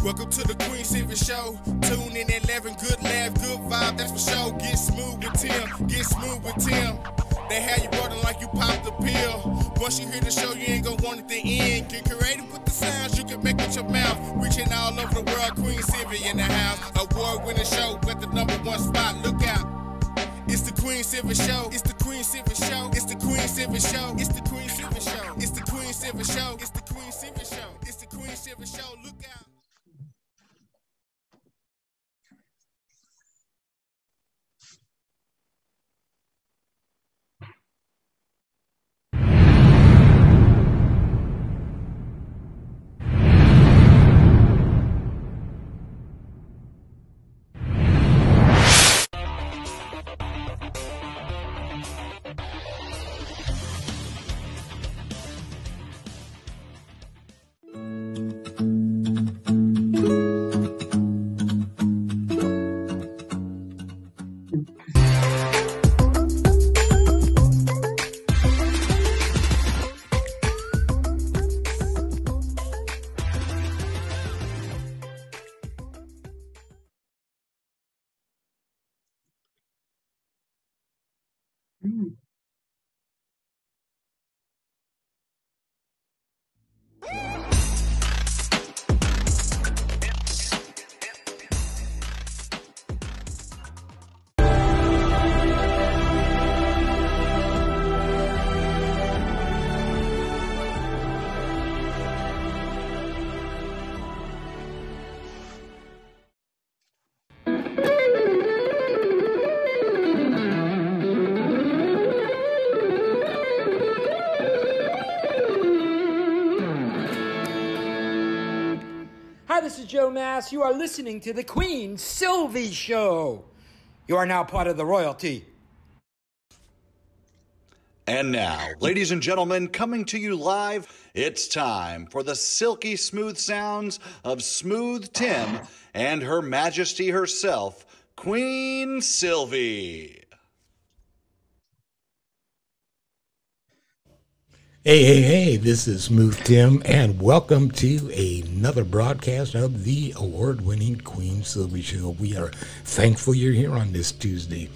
Welcome to the Queen Silvy Show. Tune in at 11, good laugh, good vibe, that's for sure. Get smooth with Tim, get smooth with Tim. They have you rolling like you popped the pill. Once you hear the show, you ain't gonna want it to end. Get creative with the sounds you can make with your mouth. Reaching all over the world, Queen Silvy in the house. Award-winning show at the #1 spot, look out. It's the Queen Silvy Show. It's the Queen Silvy Show. It's the Queen Silvy Show. It's the Queen Silvy Show. It's the Queen Silvy Show. It's the Queen Silvy Show. It's the Queen Silvy Show. Look out. This is Joe Mass. You are listening to the Queen Silvy Show. You are now part of the royalty. And now, ladies and gentlemen, coming to you live, it's time for the silky smooth sounds of Smooth Tim and Her Majesty herself, Queen Silvy. Hey, this is Smooth Tim, and welcome to another broadcast of the award-winning Queen Silvy Show. We are thankful you're here on this Tuesday.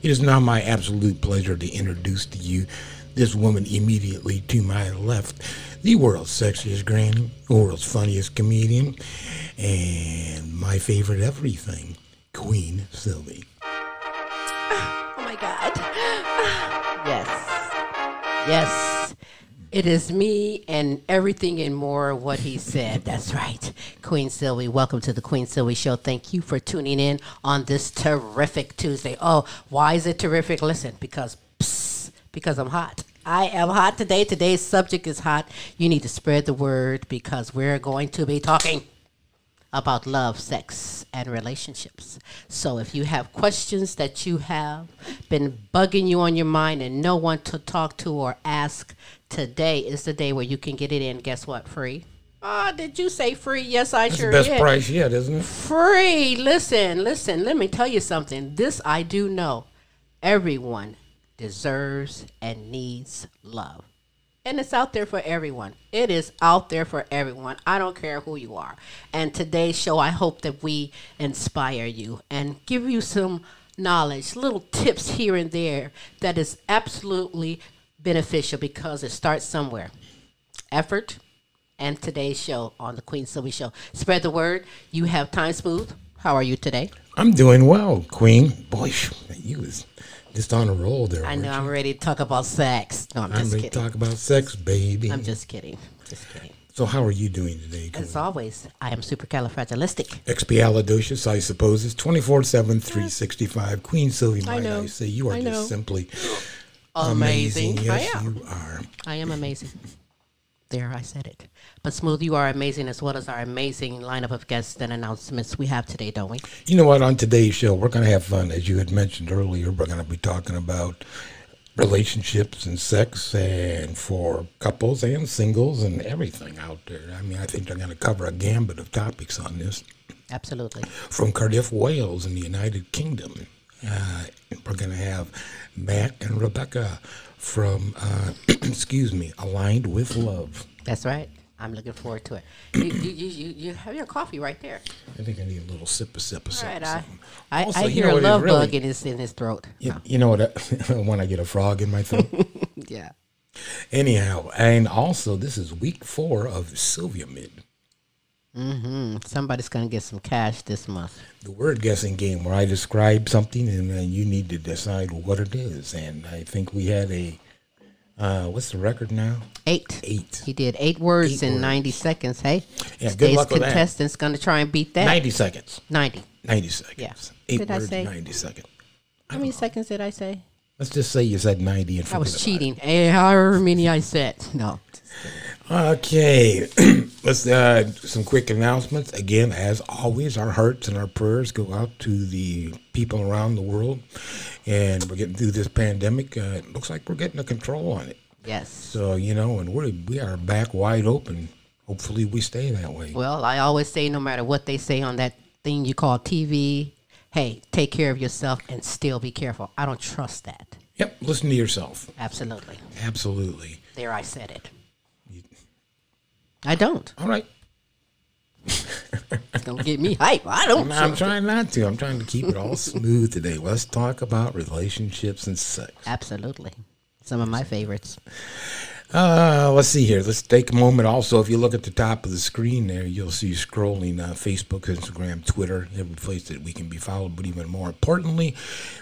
It is now my absolute pleasure to introduce to you this woman immediately to my left, the world's sexiest granny, the world's funniest comedian, and my favorite everything, Queen Silvy. Oh my God. Yes. It is me and everything and more what he said. That's right. Queen Silvy, welcome to the Queen Silvy Show. Thank you for tuning in on this terrific Tuesday. Oh, why is it terrific? Listen, because I'm hot. I am hot today. Today's subject is hot. You need to spread the word because we're going to be talking about love, sex, and relationships. So if you have questions that you have been bugging you on your mind and no one to talk to or ask, today is the day where you can get it in. Guess what? Free. Did you say free? Yes, I sure did. That's the best price yet, isn't it? Free. Listen. Let me tell you something. This I do know. Everyone deserves and needs love. And it's out there for everyone. It is out there for everyone. I don't care who you are. And today's show, I hope that we inspire you and give you some knowledge, little tips here and there that is absolutely beneficial because it starts somewhere. Effort and today's show on the Queen Silvy Show. Spread the word. You have time, Smooth. How are you today? I'm doing well, Queen. Boy, you was just on a roll there. I know. I'm ready to talk about sex. No, I'm just ready kidding. to talk about sex, baby. I'm just kidding. Just kidding. So how are you doing today, Queen? As always, I am supercalifragilistic. Expialidocious, I suppose. It's 24/7, 365. Queen Silvy, might I say, you are just simply amazing. Yes, you are. I am amazing. There, I said it. But Smooth, you are amazing as well as our amazing lineup of guests and announcements we have today, don't we? You know what? On today's show, we're going to have fun. As you had mentioned earlier, we're going to be talking about relationships and sex, and for couples and singles and everything out there. I mean, I think they're going to cover a gambit of topics on this. Absolutely. From Cardiff Wales in the United Kingdom. We're going to have Matt and Rebecca from, Aligned with Love. That's right. I'm looking forward to it. You have your coffee right there. I think I need a little sip of All right, something. I Also, hear a love bug in his throat. You know what? When I get a frog in my throat. Yeah. Anyhow, and also this is week 4 of Sylvia Mid. Somebody's going to get some cash this month. The word guessing game where I describe something and you need to decide what it is. And I think we had what's the record now? 8. 8. He did 8 words 8 in words. 90 seconds. Hey, Yeah, good luck with that. contestant's going to try and beat that. 90 seconds. 90. 90 seconds. Yeah. 8 Did I words, say? 90 seconds. How many seconds did I say? Let's just say you said 90 and I forget was about cheating. Hey, however many I said. No. it. Okay. Let's some quick announcements. Again, as always, our hearts and our prayers go out to the people around the world. And we're getting through this pandemic. It looks like we're getting a control on it. Yes. So, and we are back wide open. Hopefully we stay that way. Well, I always say no matter what they say on that thing you call TV, hey, take care of yourself and still be careful. I don't trust that. Yep, listen to yourself. Absolutely. Absolutely. There, I said it. I don't. All right. Don't get me hype. I don't. I'm trying not to. I'm trying to keep it all smooth today. Let's talk about relationships and sex. Absolutely. Some of my favorites. Let's see here. Let's take a moment. Also, if you look at the top of the screen there, you'll see scrolling Facebook, Instagram, Twitter, every place that we can be followed. But even more importantly,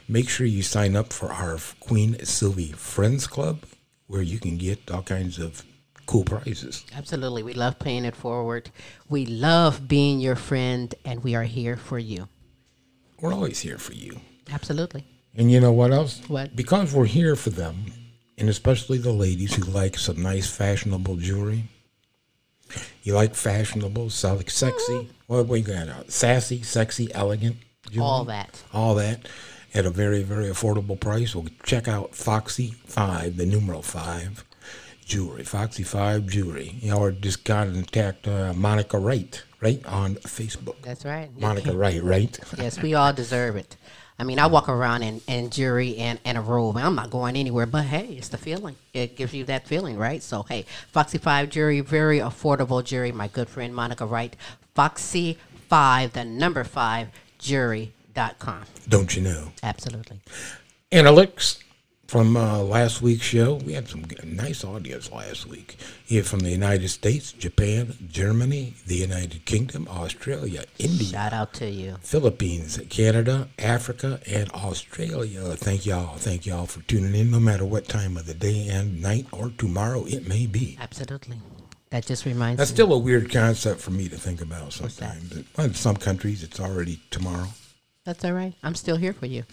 make sure you sign up for our Queen Silvy Friends Club, where you can get all kinds of cool prizes. Absolutely. We love paying it forward. We love being your friend, and we are here for you. We're always here for you. Absolutely. And you know what else? What? Because we're here for them, and especially the ladies who like some nice fashionable jewelry. You like fashionable, sexy, what we got? Sassy, sexy, elegant jewelry. All that. All that at a very, very affordable price. Well, check out Foxy 5, the numeral 5 jewelry. Foxy 5 jewelry. Or just contact Monica Wright on Facebook. That's right. Monica Wright, right? Yes, we all deserve it. I mean, I walk around in jewelry and a robe. I'm not going anywhere, but hey, it's the feeling. It gives you that feeling, right? So, hey, Foxy 5 jewelry, very affordable jewelry. My good friend Monica Wright, Foxy 5, the number 5, jewelry.com. Don't you know? Absolutely. Analytics from last week's show. We had some nice audience last week. Here from the United States, Japan, Germany, the United Kingdom, Australia, India. Shout out to you. Philippines, Canada, Africa, and Australia. Thank y'all for tuning in, no matter what time of the day and night or tomorrow it may be. Absolutely. That just reminds That's me. still a weird concept for me to think about sometimes. In some countries, it's already tomorrow. That's all right. I'm still here for you.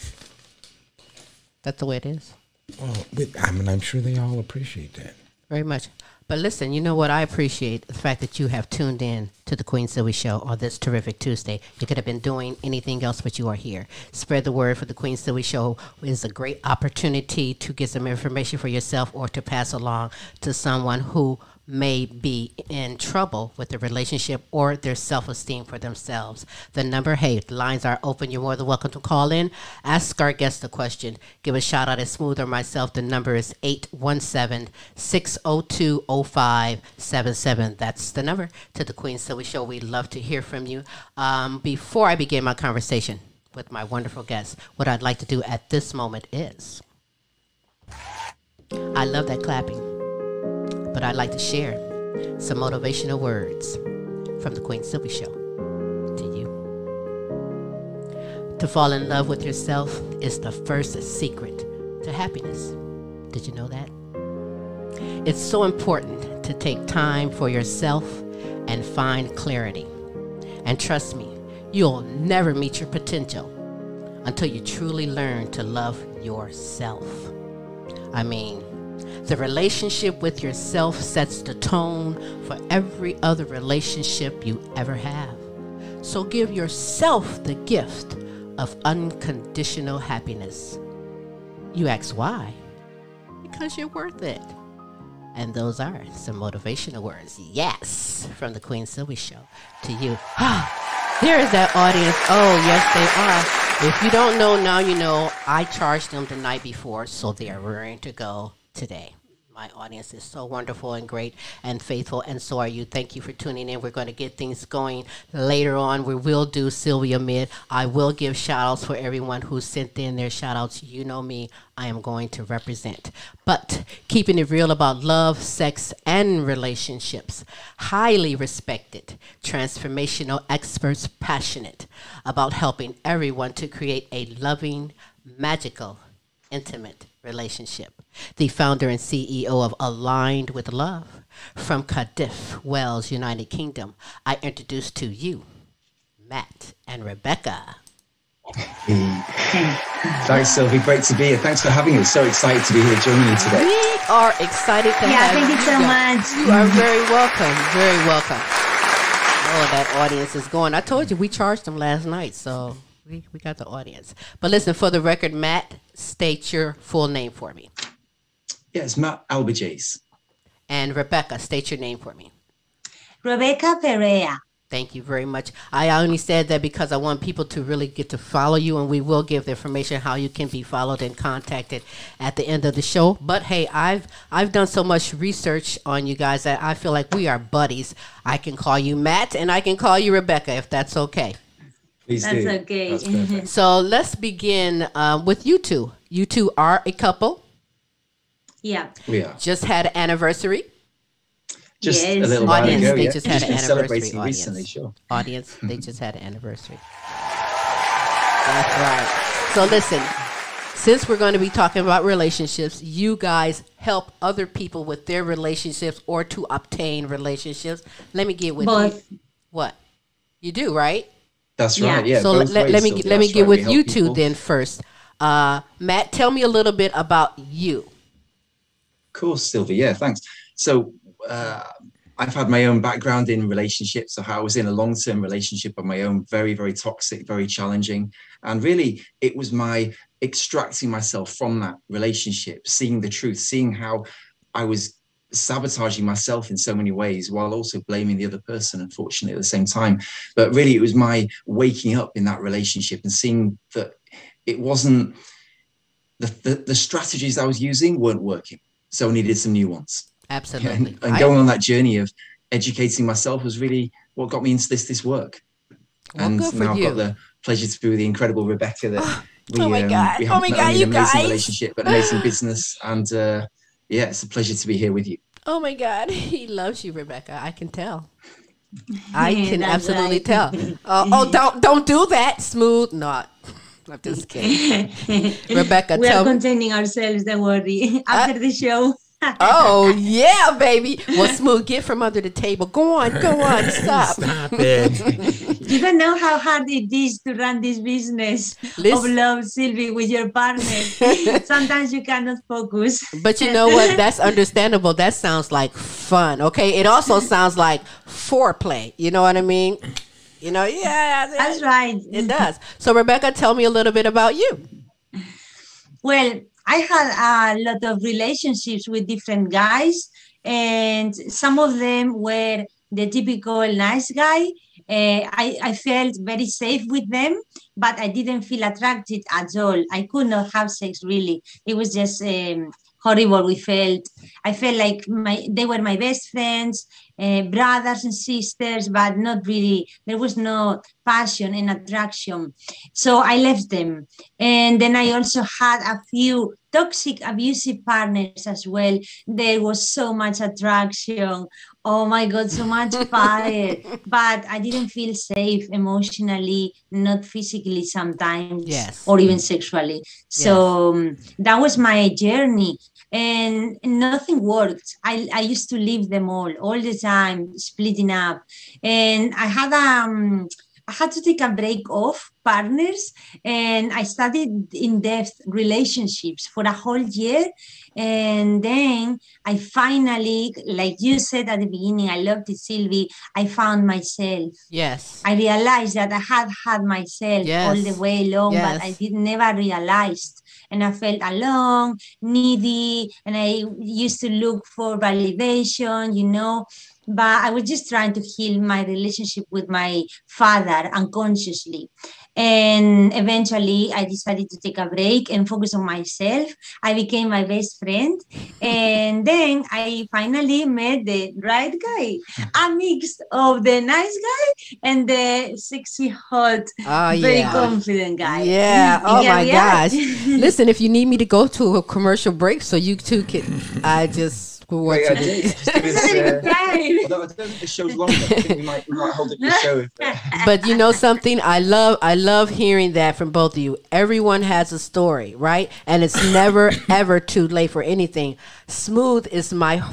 That's the way it is. Well, I'm sure they all appreciate that. Very much. But listen, you know what? I appreciate the fact that you have tuned in to the Queen Silvy Show on this terrific Tuesday. You could have been doing anything else, but you are here. Spread the word for the Queen Silvy Show. It is a great opportunity to get some information for yourself or to pass along to someone who may be in trouble with their relationship or their self-esteem for themselves. The number, hey, the lines are open. You're more than welcome to call in. Ask our guest a question. Give a shout out at Smooth or myself. The number is 817-602-0577. That's the number to the Queen Silvy Show. We'd love to hear from you. Before I begin my conversation with my wonderful guest, what I'd like to do at this moment is, I love that clapping. But I'd like to share some motivational words from the Queen Silvy Show to you. To fall in love with yourself is the first secret to happiness. Did you know that? It's so important to take time for yourself and find clarity. And trust me, you'll never meet your potential until you truly learn to love yourself. I mean, the relationship with yourself sets the tone for every other relationship you ever have. So give yourself the gift of unconditional happiness. You ask why? Because you're worth it. And those are some motivational words. Yes, from the Queen Silvy Show to you. There is that audience. Oh, yes, they are. If you don't know, now you know. I charged them the night before, so they are raring to go today. My audience is so wonderful and great and faithful, and so are you. Thank you for tuning in. We're going to get things going later on. We will do Sylvia Mid. I will give shout outs for everyone who sent in their shout outs. You know me, I am going to represent. But keeping it real about love, sex, and relationships. Highly respected, transformational experts, passionate about helping everyone to create a loving, magical, intimate relationship. The founder and CEO of Aligned with Love, from Cardiff Wales, United Kingdom, I introduce to you Matt and Rebecca. Thanks, Silvy. Great to be here. Thanks for having us. So excited to be here joining you today. We are excited to have you. Thank you so much. You are very welcome. Very welcome. Oh, that audience is going. I told you we charged them last night, so we got the audience. But listen, for the record, Matt, state your full name for me. Yes, Matt Albiges. And Rebecca, state your name for me. Rebecca Perea. Thank you very much. I only said that because I want people to really get to follow you, and we will give the information how you can be followed and contacted at the end of the show. But hey, I've done so much research on you guys that I feel like we are buddies. I can call you Matt, and I can call you Rebecca if that's okay. Please That's do. okay. That's perfect. So let's begin with you two. You two are a couple. Yeah. We are. Just had an anniversary. Just Yes. a little while Audience, ago. they Yeah. just had an been anniversary. celebrating Audience. recently, sure. Audience, they just had an anniversary. That's right. So listen, since we're going to be talking about relationships, you guys help other people with their relationships or to obtain relationships. Let me get with Both. you. What? You do, right? That's Yeah. right. Yeah. So both let ways, me Silvy. let me That's get right. We with help you two people. then first. Matt, tell me a little bit about you. Of course, Silvy. Yeah, thanks. So I've had my own background in relationships. So I was in a long-term relationship of my own, very, very toxic, very challenging. And really, it was my extracting myself from that relationship, seeing the truth, seeing how I was sabotaging myself in so many ways while also blaming the other person, unfortunately, at the same time. But really, it was my waking up in that relationship and seeing that it wasn't the strategies I was using weren't working. So I needed some new ones. Absolutely. And going on that journey of educating myself was really what got me into this work. Well, And good for now I've you. got the pleasure to be with the incredible Rebecca that oh my God. we Oh have my not God, only you an amazing guys. relationship, but an amazing business. And yeah, it's a pleasure to be here with you. Oh my God, he loves you, Rebecca. I can tell. I can That's absolutely right. tell. Don't do that, Smooth. Not. I'm just kidding. Rebecca, We are tell me. containing ourselves, don't worry. After the show. Oh yeah, baby. Well, Smooth, get from under the table. Go on, stop. Stop it. You don't know how hard it is to run this business of Listen. love, Silvy, with your partner. Sometimes you cannot focus. But you know what? That's understandable. That sounds like fun. Okay. It also sounds like foreplay. You know what I mean? You know, yeah. That's right. It does. So, Rebecca, tell me a little bit about you. Well, I had a lot of relationships with different guys, and some of them were the typical nice guy. I felt very safe with them, but I didn't feel attracted at all. I could not have sex really. It was just horrible. I felt like they were my best friends, brothers and sisters, but not really. There was no passion and attraction. So I left them. And then I also had a few toxic, abusive partners as well. There was so much attraction. Oh my God, so much fire. But I didn't feel safe emotionally, not physically sometimes, Yes. or even sexually. So that was my journey. And nothing worked. I used to leave them all the time, splitting up. And I had to take a break off partners, and I studied in-depth relationships for a whole year. And then I finally, like you said at the beginning, I loved it, Silvy, I found myself. Yes. I realized that I had myself Yes. all the way long, Yes. but I never realized. And I felt alone, needy, and I used to look for validation, but I was just trying to heal my relationship with my father unconsciously. And eventually I decided to take a break and focus on myself. I became my best friend. And then I finally met the right guy, a mix of the nice guy and the sexy, hot, very confident guy. Yeah. And Oh here my we are. gosh. Listen, if you need me to go to a commercial break so you two can, I just want Great you idea. to. Just give us, although I don't think the show's long enough, I think we might hold it to the show. But you know something? I love hearing that from both of you. Everyone has a story, right? And it's never ever too late for anything. Smooth is my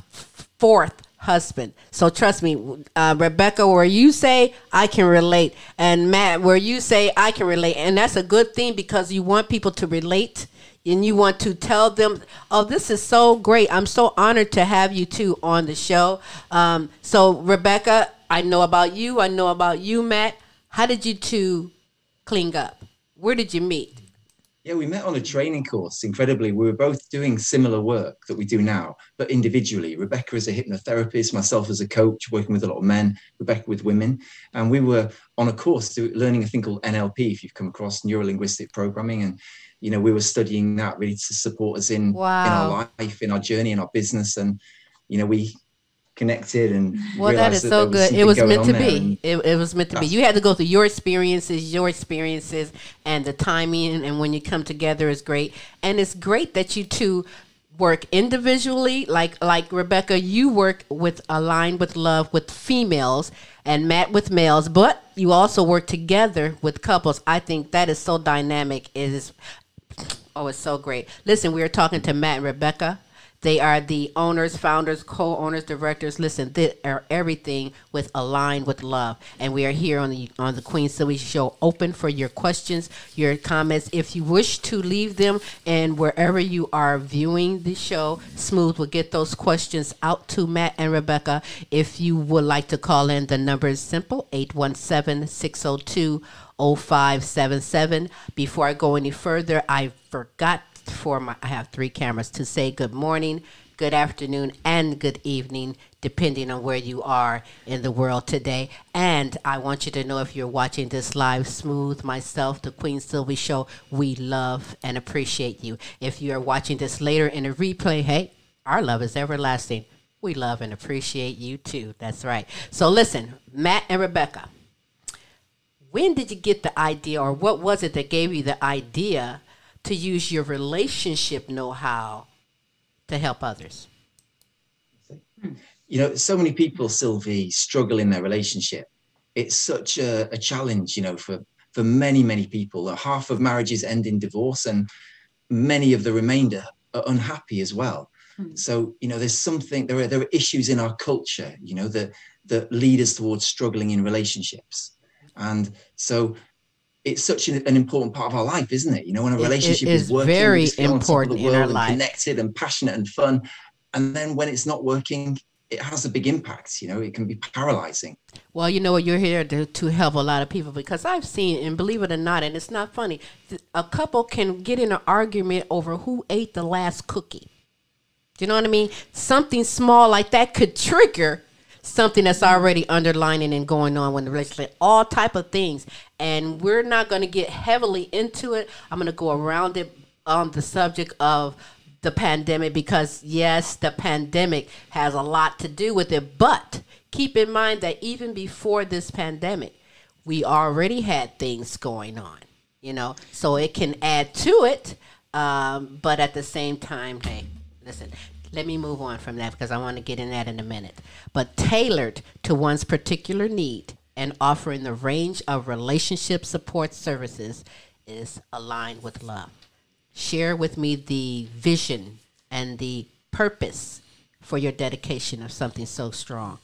fourth husband. So trust me, Rebecca, where you say I can relate, and Matt, where you say I can relate, and that's a good thing because you want people to relate. And you want to tell them, oh, this is so great. I'm so honored to have you two on the show. So, Rebecca, I know about you. I know about you, Matt. How did you two clean up? Where did you meet? Yeah, we met on a training course. Incredibly, we were both doing similar work that we do now, but individually. Rebecca as a hypnotherapist, myself as a coach, working with a lot of men, Rebecca with women. And we were on a course learning a thing called NLP, if you've come across neuro-linguistic programming. And you know, we were studying that really to support us in our life, in our journey, in our business. And, you know, we connected and well, that is so good. It was meant to be. It was meant to be. You had to go through your experiences, and the timing and when you come together is great. And it's great that you two work individually. Like Rebecca, you work with Align with Love with females and Matt with males, but you also work together with couples. I think that is so dynamic. It's so great. Listen, we are talking to Matt and Rebecca. They are the owners, founders, co-owners, directors. Listen, they are everything with Align with Love. And we are here on the Queen Silvy Show, open for your questions, your comments. If you wish to leave them, and wherever you are viewing the show, Smooth will get those questions out to Matt and Rebecca. If you would like to call in, the number is simple, 817-602-0577. Before I go any further, I forgot I have 3 cameras to say good morning, good afternoon, and good evening, depending on where you are in the world today. And I want you to know, if you're watching this live, Smooth, myself, the Queen Silvy Show, we love and appreciate you. If you are watching this later in a replay, hey, our love is everlasting. We love and appreciate you too. That's right. So listen, Matt and Rebecca, when did you get the idea, or what was it that gave you the idea to use your relationship know-how to help others? You know, so many people, Silvy, struggle in their relationship. It's such a challenge, you know, for many, many people. Half of marriages end in divorce, and many of the remainder are unhappy as well. So, you know, there are issues in our culture, you know, that lead us towards struggling in relationships. And so it's such an important part of our life, isn't it? You know, when a relationship is working, very important in our life, connected and passionate and fun. And then when it's not working, it has a big impact. You know, it can be paralyzing. Well, you know what, you're here to help a lot of people, because I've seen, and believe it or not, and it's not funny, a couple can get in an argument over who ate the last cookie. Do you know what I mean? Something small like that could trigger something that's already underlining and going on when the relationship, all type of things. And we're not going to get heavily into it. I'm going to go around it on the subject of the pandemic, because yes, the pandemic has a lot to do with it. But keep in mind that even before this pandemic, we already had things going on, you know, so it can add to it. But at the same time, hey, listen, let me move on from that, because I want to get in that in a minute. But tailored to one's particular need and offering the range of relationship support services is Align with Love. Share with me the vision and the purpose for your dedication of something so strong.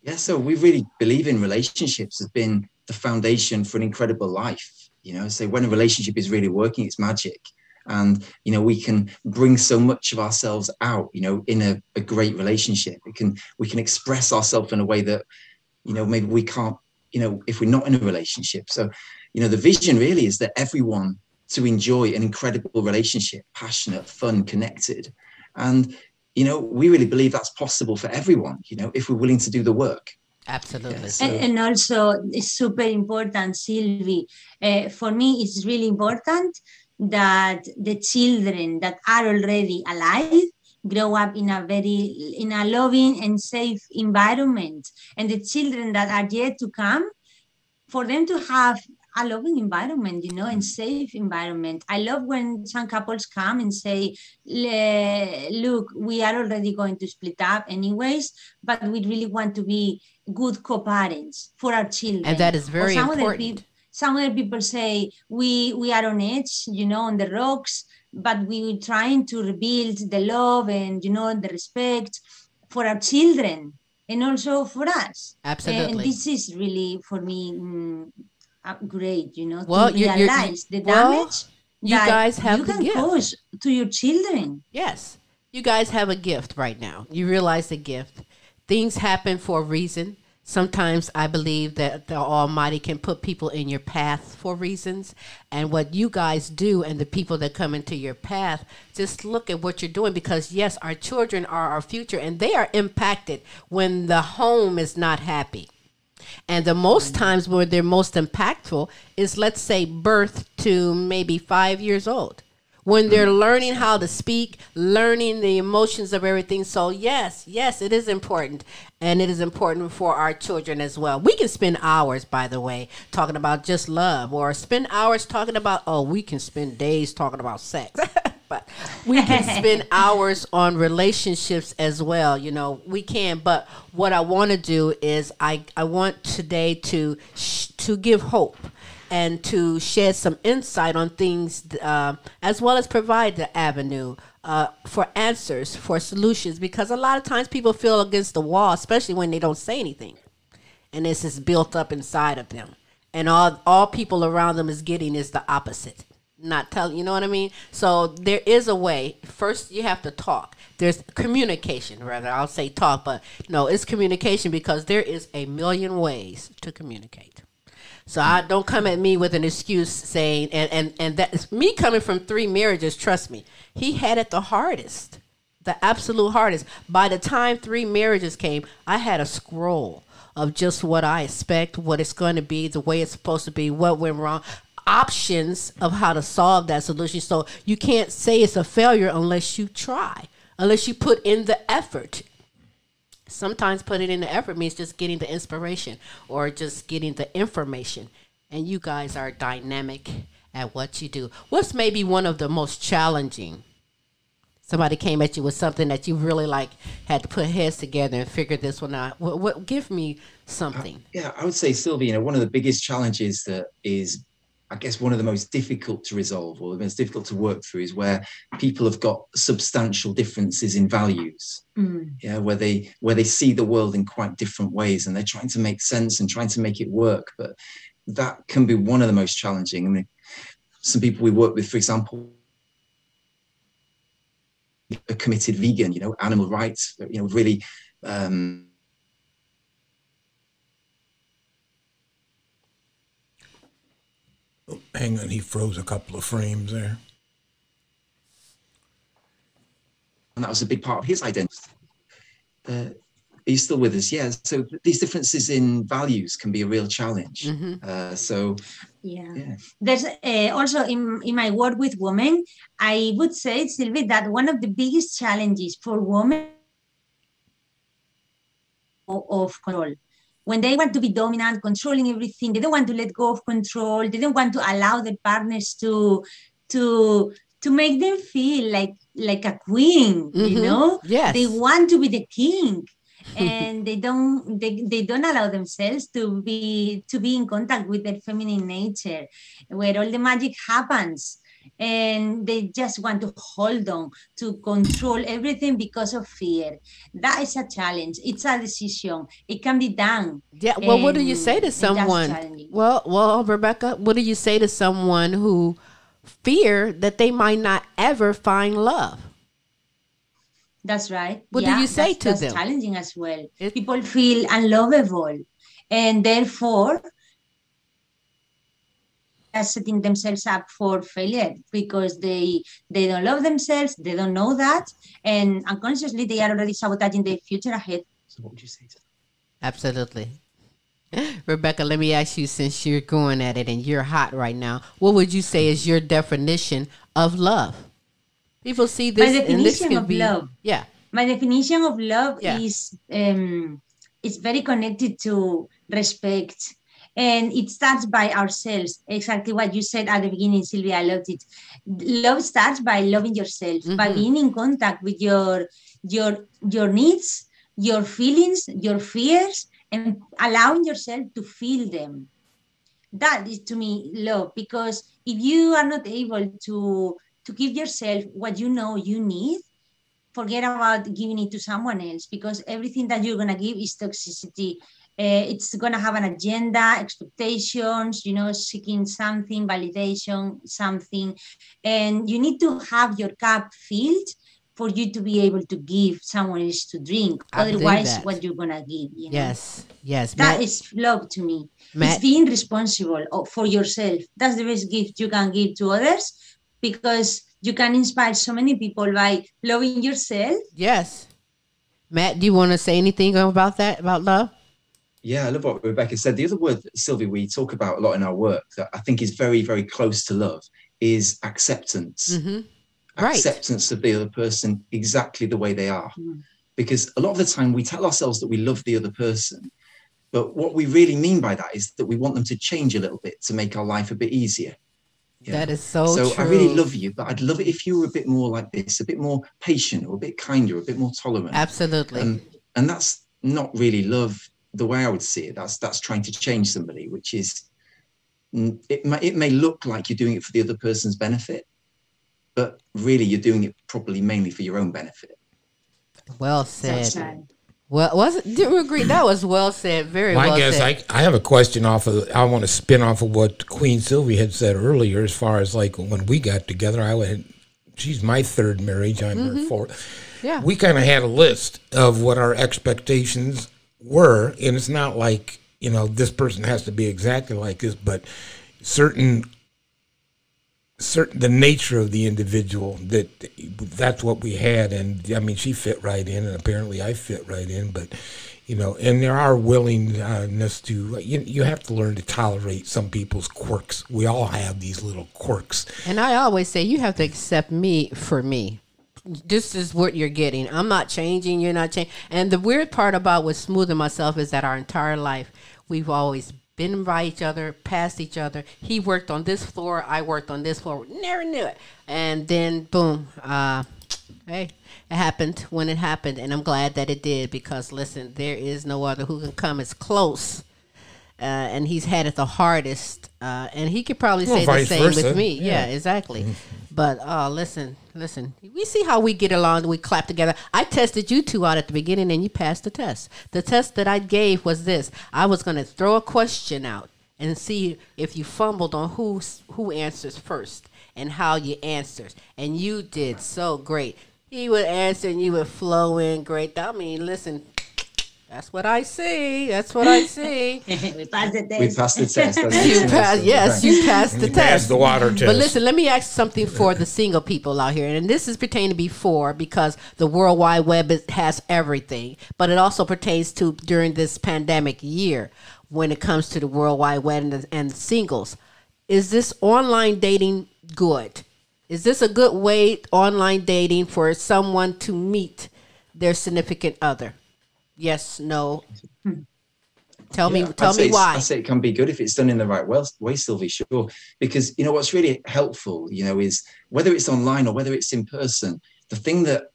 Yeah, so we really believe in relationships as being the foundation for an incredible life. You know, so when a relationship is really working, it's magic. And, you know, we can bring so much of ourselves out, you know, in a great relationship. We can express ourselves in a way that, you know, maybe we can't, you know, if we're not in a relationship. So, you know, the vision really is that everyone to enjoy an incredible relationship, passionate, fun, connected. And, we really believe that's possible for everyone, if we're willing to do the work. Absolutely. Yeah, so. And also, it's super important, Silvy. For me, it's really important that the children that are already alive grow up in a loving and safe environment. And the children that are yet to come, for them to have a loving environment, and safe environment. I love when some couples come and say, look, we are already going to split up anyways, but we really want to be good co-parents for our children. And that is very important. Some other people say, we are on edge, on the rocks, but we're trying to rebuild the love and, the respect for our children and also for us. Absolutely. And this is really, for me, great, to realize the damage you guys have you the can gift. cause to your children. Yes. You guys have a gift right now. You realize the gift. Things happen for a reason. Sometimes I believe that the Almighty can put people in your path for reasons. And what you guys do and the people that come into your path, just look at what you're doing, because, yes, our children are our future, and they are impacted when the home is not happy. And the most times where they're most impactful is, let's say, birth to maybe 5 years old, when they're learning how to speak, learning the emotions of everything. So yes, it is important. And it is important for our children as well. We can spend hours, by the way, talking about just love, or spend hours talking about, we can spend days talking about sex. But we can spend hours on relationships as well. We can. But what I want to do is I want today to give hope and to shed some insight on things, as well as provide the avenue for answers, for solutions, because a lot of times people feel against the wall, especially when they don't say anything. And this is built up inside of them. And all people around them is getting is the opposite. Not telling, you know what I mean? So there is a way. First, you have to talk. There's communication, rather. I'll say talk, but no, it's communication, because there is a million ways to communicate. So I don't come at me with an excuse saying, and that's me coming from 3 marriages, trust me. He had it the hardest, the absolute hardest. By the time 3 marriages came, I had a scroll of just what I expect, what it's going to be, the way it's supposed to be, what went wrong, options of how to solve that solution. So you can't say it's a failure unless you try, unless you put in the effort. Sometimes putting in the effort means just getting the inspiration or just getting the information. And you guys are dynamic at what you do. What's maybe one of the most challenging? Somebody came at you with something that you really had to put heads together and figure this one out. What give me something. I would say, Silvy, one of the biggest challenges that is, I guess, one of the most difficult to resolve, or the most difficult to work through, is where people have got substantial differences in values. Where they see the world in quite different ways, and they're trying to make sense and trying to make it work. But that can be one of the most challenging. I mean, some people we work with, for example, a committed vegan, animal rights, really. Hang on, he froze a couple of frames there. And that was a big part of his identity. Are you still with us? Yeah. So these differences in values can be a real challenge. There's also in my work with women, I would say, Silvy, that one of the biggest challenges for women of control. When they want to be dominant, controlling everything, they don't want to let go of control. They don't want to allow their partners to make them feel like a queen. Yes. They want to be the king, and they don't allow themselves to be in contact with their feminine nature, where all the magic happens. And they just want to hold on to control everything because of fear. That is a challenge. It's a decision. It can be done. Yeah. Well, what do you say to someone? Well, Rebecca, what do you say to someone who fear that they might not ever find love? That's right. What do you say to them? That's challenging as well. People feel unlovable, and therefore are setting themselves up for failure because they don't love themselves, they don't know that, and unconsciously they are already sabotaging their future ahead. So what would you say to that? Absolutely. Rebecca, let me ask you, since you're going at it and you're hot right now, what would you say is your definition of love? People see this. My definition and this of be, love. Yeah. My definition of love Yeah. is it's very connected to respect. And it starts by ourselves. Exactly what you said at the beginning, Sylvia. I loved it. Love starts by loving yourself, by being in contact with your needs, your feelings, your fears, and allowing yourself to feel them. That is, to me, love. Because if you are not able to give yourself what you know you need, forget about giving it to someone else, because everything that you're going to give is toxicity. It's going to have an agenda, expectations, seeking something, validation, something. And you need to have your cup filled for you to be able to give someone else to drink. Otherwise, what you're going to give. Yes. That is love to me. It's being responsible for yourself. That's the best gift you can give to others, because you can inspire so many people by loving yourself. Yes. Matt, do you want to say anything about that, about love? Yeah, I love what Rebecca said. The other word, Sylvie, we talk about a lot in our work that I think is very, very close to love is acceptance. Acceptance of the other person exactly the way they are. Because a lot of the time we tell ourselves that we love the other person, but what we really mean by that is that we want them to change a little bit to make our life a bit easier. Yeah. That is so true. I really love you, but I'd love it if you were a bit more like this, a bit more patient, or a bit kinder, a bit more tolerant. Absolutely. And that's not really love the way I would see it. That's trying to change somebody, which is, it may look like you're doing it for the other person's benefit, but really you're doing it probably mainly for your own benefit. Well said. Well, do you agree? That was well said. Very well said. I guess I have a question I want to spin off of what Queen Silvy had said earlier, as far as like when we got together. She's my third marriage. I'm her fourth. Yeah. We kind of had a list of what our expectations were, and it's not like, this person has to be exactly like this, but certain the nature of the individual, that's what we had. And I mean, she fit right in, and apparently I fit right in, but and there are willingness to, you have to learn to tolerate some people's quirks. We all have these little quirks. And I always say, you have to accept me for me. This is what you're getting. I'm not changing. You're not changing. And the weird part about with Smooth and myself is that our entire life, we've always been by each other, past each other. He worked on this floor. I worked on this floor. Never knew it. And then, boom. Hey, it happened when it happened. And I'm glad that it did, because, listen, there is no other who can come as close. And he's had it the hardest. And he could probably say the same with me. Yeah, exactly. But listen, we see how we get along. We clap together. I tested you two out at the beginning, and you passed the test. The test that I gave was this. I was going to throw a question out and see if you fumbled on who answers first and how you answered. And you did so great. He would answer, and you would flow in great. I mean, listen, that's what I see. That's what I see. We passed the test. We passed the test. You passed the test. Passed the water test. But listen, let me ask something for the single people out here. And this is pertaining before, because the World Wide Web has everything. But it also pertains to during this pandemic year when it comes to the World Wide Web and singles. Is this online dating good? Is this a good way, online dating, for someone to meet their significant other? Yes, no. Tell me why. I say it can be good if it's done in the right way, Sylvie, sure. Because, what's really helpful, is whether it's online or whether it's in person, the thing that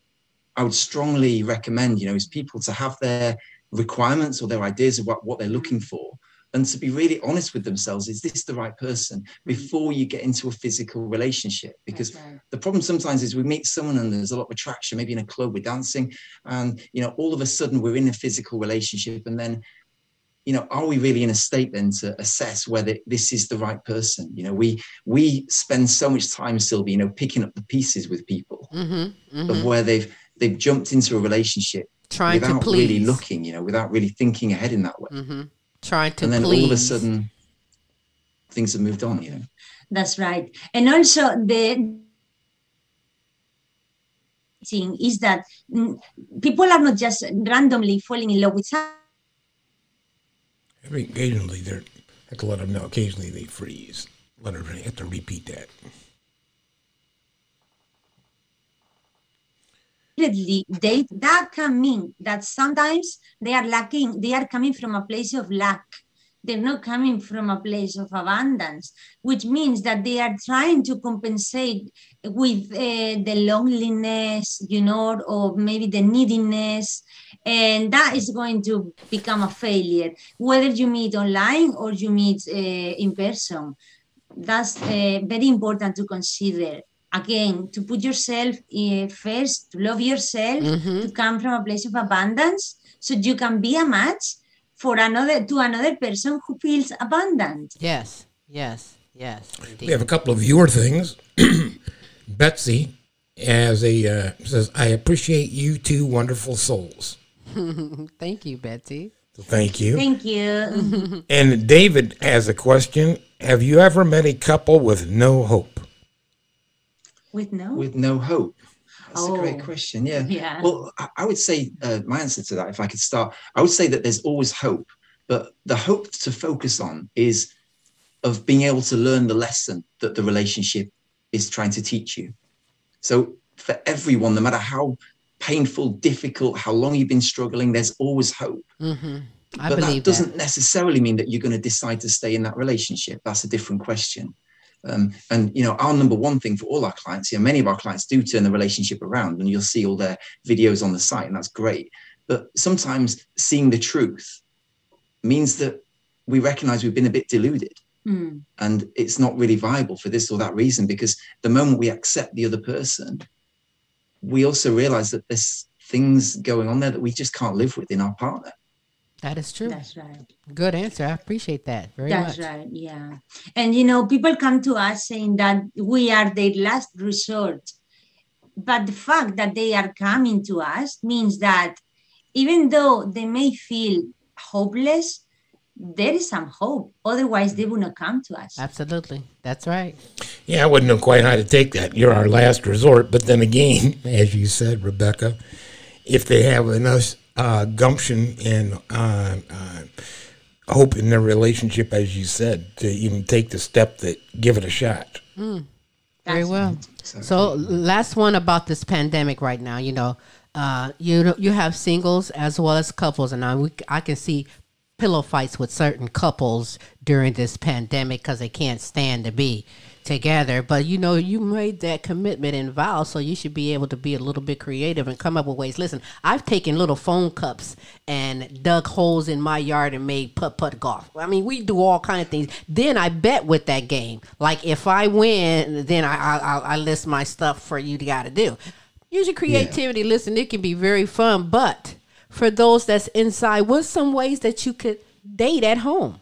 I would strongly recommend, is people to have their requirements or their ideas of what they're looking for, and to be really honest with themselves. Is this the right person before you get into a physical relationship? Because the problem sometimes is we meet someone and there's a lot of attraction, maybe in a club, we're dancing, and, all of a sudden we're in a physical relationship. And then, are we really in a state then to assess whether this is the right person? We spend so much time, Sylvie, picking up the pieces with people of where they've jumped into a relationship trying without to please, really looking, without really thinking ahead in that way. Trying to and then please. all of a sudden, things have moved on, you know. That's right. And also the thing is that people are not just randomly falling in love with someone. Occasionally, I have to let them know. Occasionally, they freeze. Let her have to repeat that. That can mean that sometimes they are lacking. They are coming from a place of lack. They're not coming from a place of abundance, which means that they are trying to compensate with the loneliness, you know, or maybe the neediness. And that is going to become a failure, whether you meet online or you meet in person. That's very important to consider. Again, to put yourself first, to love yourself, to come from a place of abundance, so you can be a match for another person who feels abundant. Yes, yes, yes. Indeed. We have a couple of viewer things. Betsy says, I appreciate you two wonderful souls. Thank you, Betsy. So thank you. Thank you. And David has a question. Have you ever met a couple with no hope? With no hope? That's a great question. Yeah. Well, I would say my answer to that, if I could start, I would say that there's always hope, but the hope to focus on is of being able to learn the lesson that the relationship is trying to teach you. So for everyone, no matter how painful, difficult, how long you've been struggling, there's always hope. But that doesn't necessarily mean that you're going to decide to stay in that relationship. That's a different question. And, you know, our number one thing for all our clients, many of our clients do turn the relationship around, and you'll see all their videos on the site, and that's great. But sometimes seeing the truth means that we recognize we've been a bit deluded and it's not really viable for this or that reason, because the moment we accept the other person, we also realize that there's things going on there that we just can't live with in our partner. That is true. That's right. Good answer. I appreciate that very much. That's right. Yeah. And, you know, people come to us saying that we are their last resort. But the fact that they are coming to us means that even though they may feel hopeless, there is some hope. Otherwise, they would not come to us. Absolutely. That's right. Yeah, I wouldn't know quite how to take that. You're our last resort. But then again, as you said, Rebecca, if they have enough gumption and hope in their relationship, as you said, to even take the step that give it a shot. Very well. So last one about this pandemic right now, you know, you have singles as well as couples, and I can see pillow fights with certain couples during this pandemic because they can't stand to be together. But you know, you made that commitment and vow, so you should be able to be a little bit creative and come up with ways. Listen, I've taken little phone cups and dug holes in my yard and made putt-putt golf. I mean, we do all kind of things. Then I bet with that game. Like if I win, then I list my stuff for you to got to do. Use your creativity. Yeah. Listen, it can be very fun, but for those that's inside, what's some ways that you could date at home?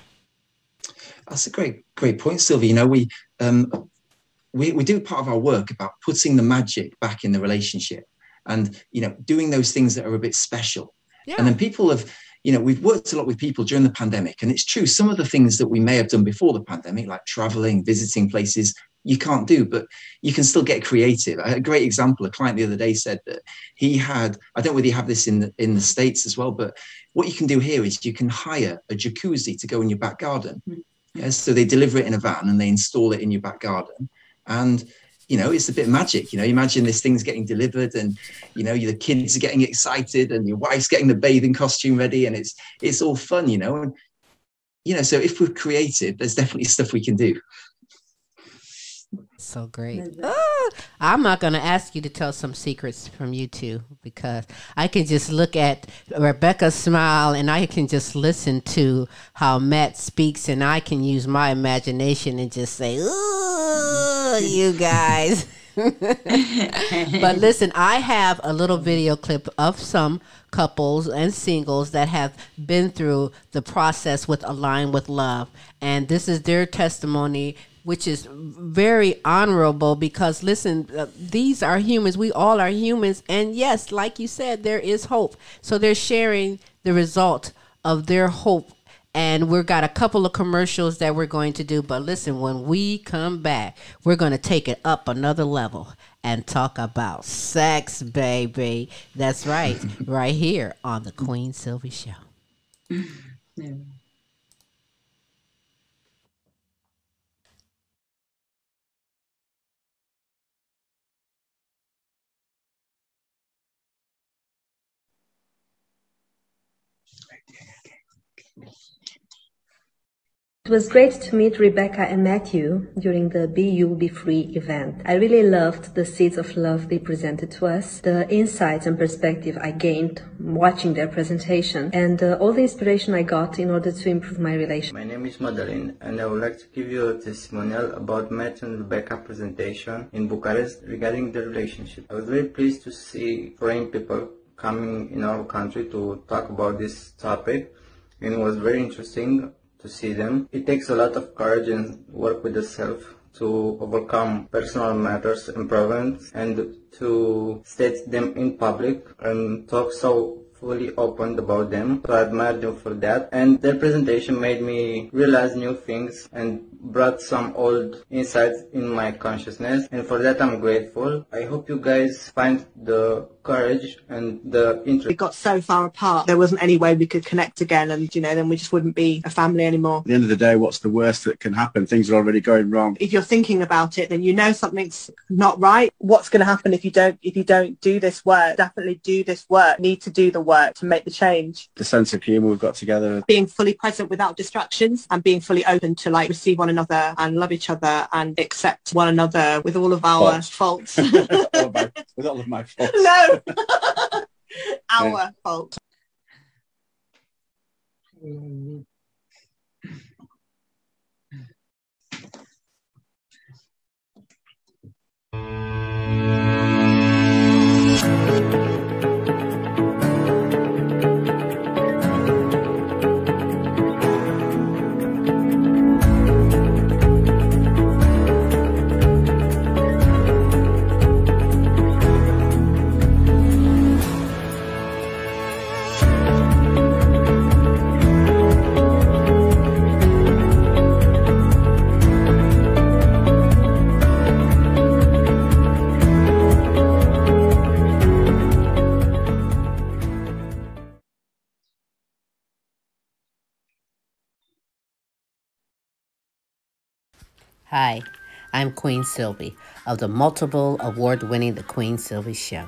That's a great point, Silvy. You know, we do part of our work about putting the magic back in the relationship and, you know, doing those things that are a bit special. Yeah. And then people have, you know, we've worked a lot with people during the pandemic, and it's true, some of the things that we may have done before the pandemic, like traveling, visiting places, you can't do, but you can still get creative. A great example, a client the other day said that he had, I don't know whether you have this in the States as well, but what you can do here is you can hire a jacuzzi to go in your back garden. Yeah, so they deliver it in a van and they install it in your back garden. And, you know, it's a bit magic. You know, imagine this thing's getting delivered and, you know, the kids are getting excited and your wife's getting the bathing costume ready and it's all fun, you know. And, you know, so if we're creative, there's definitely stuff we can do. So great. I'm not going to ask you to tell some secrets from you two, because I can just look at Rebecca's smile and I can just listen to how Matt speaks, and I can use my imagination and just say, ooh, you guys. But listen, I have a little video clip of some couples and singles that have been through the process with Align with Love. And this is their testimony, which is very honorable, because listen, these are humans. We all are humans. And yes, like you said, there is hope. So they're sharing the result of their hope And we've got a couple of commercials that we're going to do. But listen, when we come back, we're going to take it up another level and talk about sex, baby. That's right, right here on the Queen Silvy Show. Yeah. It was great to meet Rebecca and Matthew during the Be You, Be Free event. I really loved the seeds of love they presented to us, the insights and perspective I gained watching their presentation, and all the inspiration I got in order to improve my relationship. My name is Madeline, and I would like to give you a testimonial about Matthew and Rebecca's presentation in Bucharest regarding the relationship. I was very pleased to see foreign people coming in our country to talk about this topic, and it was very interesting to see them. It takes a lot of courage and work with the self to overcome personal matters and problems and to state them in public and talk so fully open about them. So I admire them for that. And their presentation made me realize new things and brought some old insights in my consciousness. And for that I'm grateful. I hope you guys find the courage and the interest. We got so far apart, there wasn't any way we could connect again, and then we just wouldn't be a family anymore. At the end of the day, what's the worst that can happen? Things are already going wrong. If you're thinking about it, then you know something's not right. What's going to happen if you don't do this work? Definitely do this work. Need to do the work to make the change. The sense of humour we've got together. Being fully present without distractions and being fully open to receive one another and love each other and accept one another with all of our faults. With all of my faults. No. Our fault. Hi, I'm Queen Silvy of the multiple award-winning The Queen Silvy Show.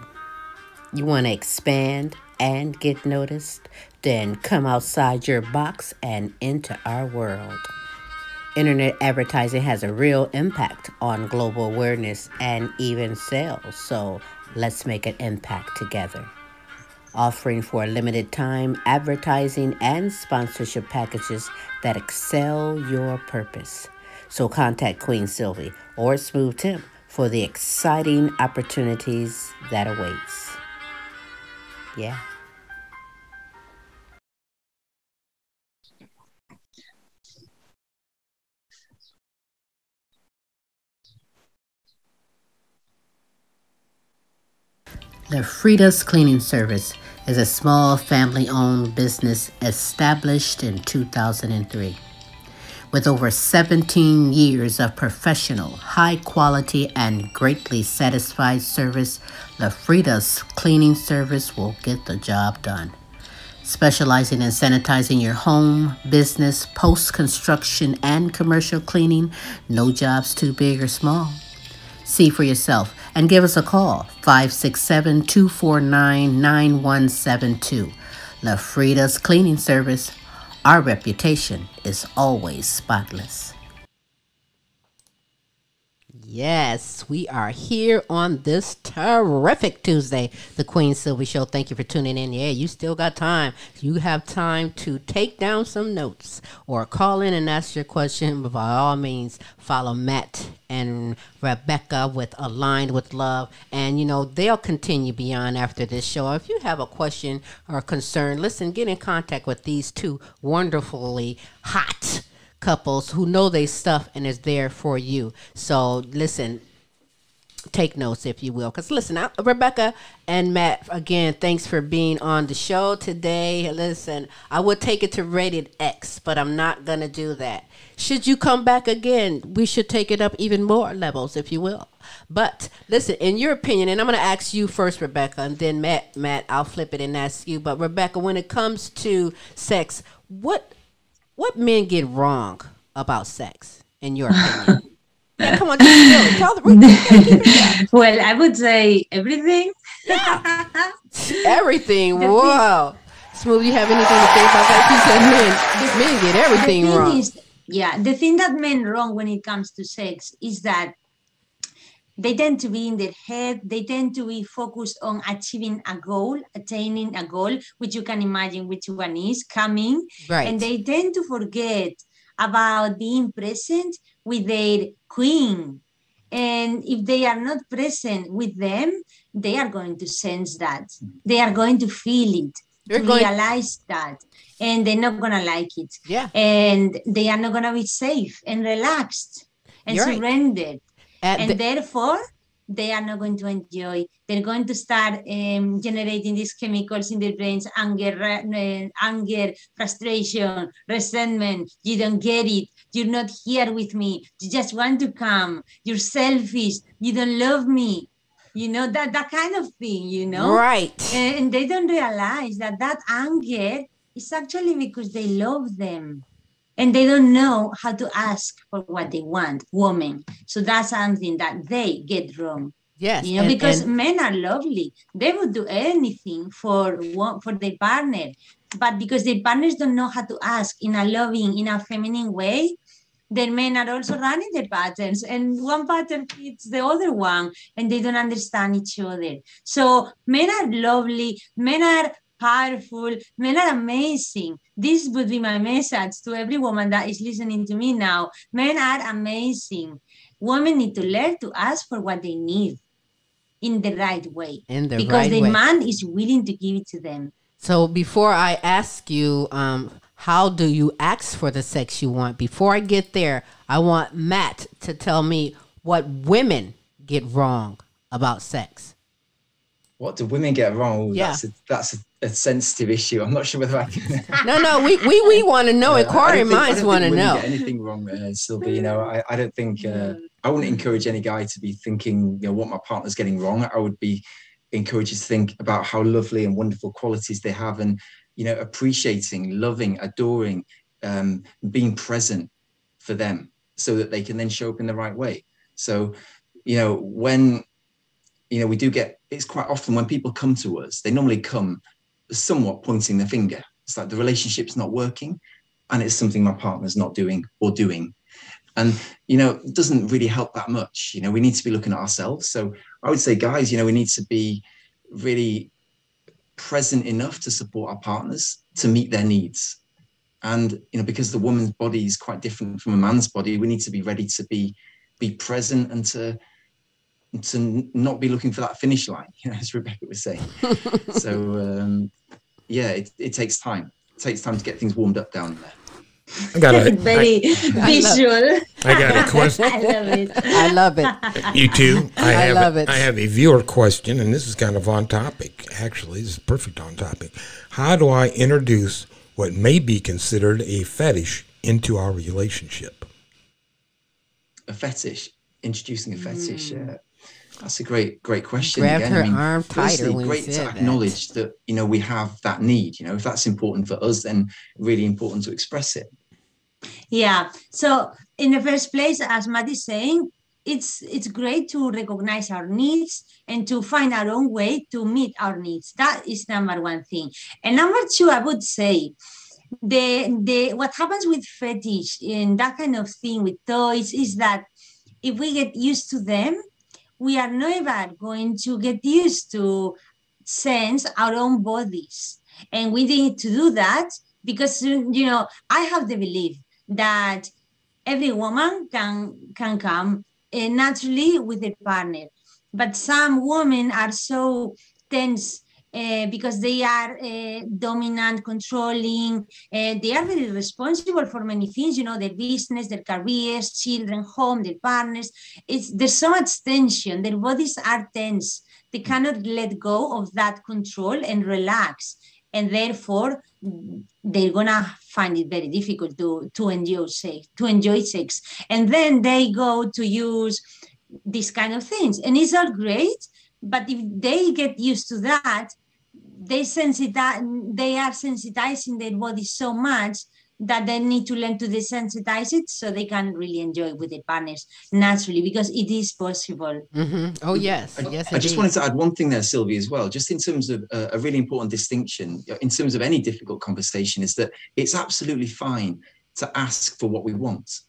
You want to expand and get noticed? Then come outside your box and into our world. Internet advertising has a real impact on global awareness and even sales, so let's make an impact together. Offering for a limited time advertising and sponsorship packages that excel your purpose. So contact Queen Silvy or Smooth Tim for the exciting opportunities that awaits. Yeah. The Frida's Cleaning Service is a small family-owned business established in 2003. With over 17 years of professional, high-quality, and greatly satisfied service, the Frida's Cleaning Service will get the job done. Specializing in sanitizing your home, business, post-construction, and commercial cleaning, no job's too big or small. See for yourself and give us a call, 567-249-9172. La Frida's Cleaning Service. Our reputation is always spotless. Yes, we are here on this terrific Tuesday, the Queen Silvy Show. Thank you for tuning in. Yeah, you still got time. You have time to take down some notes or call in and ask your question. But by all means, follow Matt and Rebecca with Aligned with Love. And, they'll continue beyond after this show. If you have a question or concern, listen, get in contact with these two wonderfully hot couples who know they stuff and is there for you. So listen, take notes, if you will. Because listen, Rebecca and Matt, again, thanks for being on the show today. Listen, I would take it to rated X, but I'm not going to do that. Should you come back again, we should take it up even more levels, if you will. But listen, in your opinion, and I'm going to ask you first, Rebecca, and then Matt, I'll flip it and ask you. But Rebecca, when it comes to sex, what men get wrong about sex, in your opinion? Yeah, come on, just tell the Well, I would say everything. Yeah. Everything. Wow. Smooth, you have anything to say about that? He said men get everything wrong. The thing that men wrong when it comes to sex is that they tend to be in their head. They tend to be focused on achieving a goal, attaining a goal, which you can imagine which one is coming. Right. And they tend to forget about being present with their queen. And if they are not present with them, they are going to sense that. They are going to feel it, realize that. And they're not going to like it. Yeah. And they are not going to be safe and relaxed and surrendered. And therefore, they are not going to enjoy. They're going to start generating these chemicals in their brains, anger, frustration, resentment. You don't get it. You're not here with me. You just want to come. You're selfish. You don't love me. You know, that kind of thing, you know? Right. And they don't realize that anger is actually because they love them. And they don't know how to ask for what they want, women. So that's something that they get wrong. Yes. You know, because men are lovely. They would do anything for their partner. But because their partners don't know how to ask in a loving, in a feminine way, then men are also running their patterns. And one pattern fits the other one. And they don't understand each other. So men are lovely. Men are powerful. Men are amazing. This would be my message to every woman that is listening to me now. Men are amazing. Women need to learn to ask for what they need in the right way. Because the man is willing to give it to them. So before I ask you, how do you ask for the sex you want? Before I get there, I want Matt to tell me what women get wrong about sex. What do women get wrong? Yeah. That's a sensitive issue. I'm not sure whether I can. No, we want to know. Inquiring minds want to know. Get anything wrong, Silvy? You know, I don't think I wouldn't encourage any guy to be thinking, you know, what my partner's getting wrong. I would be encouraged to think about how lovely and wonderful qualities they have, and you know, appreciating, loving, adoring, being present for them, so that they can then show up in the right way. So, you know, when we do get, it's quite often when people come to us, they normally come somewhat pointing the finger. It's like the relationship's not working and it's something my partner's not doing or doing. And, you know, it doesn't really help that much. You know, we need to be looking at ourselves. So I would say, guys, you know, we need to be really present enough to support our partners, to meet their needs. And, you know, because the woman's body is quite different from a man's body, we need to be ready to be present and to not be looking for that finish line, you know, as Rebecca was saying. So, it takes time. It takes time to get things warmed up down there. I got a very visual. I got a question. I love it. I love it. You too. I love it. I have a viewer question, and this is kind of on topic. Actually, this is perfect on topic. How do I introduce what may be considered a fetish into our relationship? A fetish? Introducing a fetish? That's a great question. Grab her arm tighter when great you to said acknowledge that, you know, we have that need. You know, if that's important for us, then really important to express it. Yeah. So in the first place, as Matt is saying, it's great to recognize our needs and to find our own way to meet our needs. That is number one thing. And number two, I would say, what happens with fetish and that kind of thing with toys is that if we get used to them, we are never going to get used to sense our own bodies. And we need to do that because, you know, I have the belief that every woman can come naturally with a partner. But some women are so tense because they are dominant, controlling. They are very responsible for many things, you know, their business, their careers, children, home, their partners. There's so much tension. Their bodies are tense. They cannot let go of that control and relax. And therefore, they're gonna find it very difficult to enjoy sex. And then they go to use these kind of things. And it's all great, but if they get used to that, they are sensitizing their body so much that they need to learn to desensitize it so they can really enjoy with their partners naturally, because it is possible. Oh, yes. I just wanted to add one thing there, Silvy, as well, just in terms of a really important distinction in terms of any difficult conversation, is that it's absolutely fine to ask for what we want.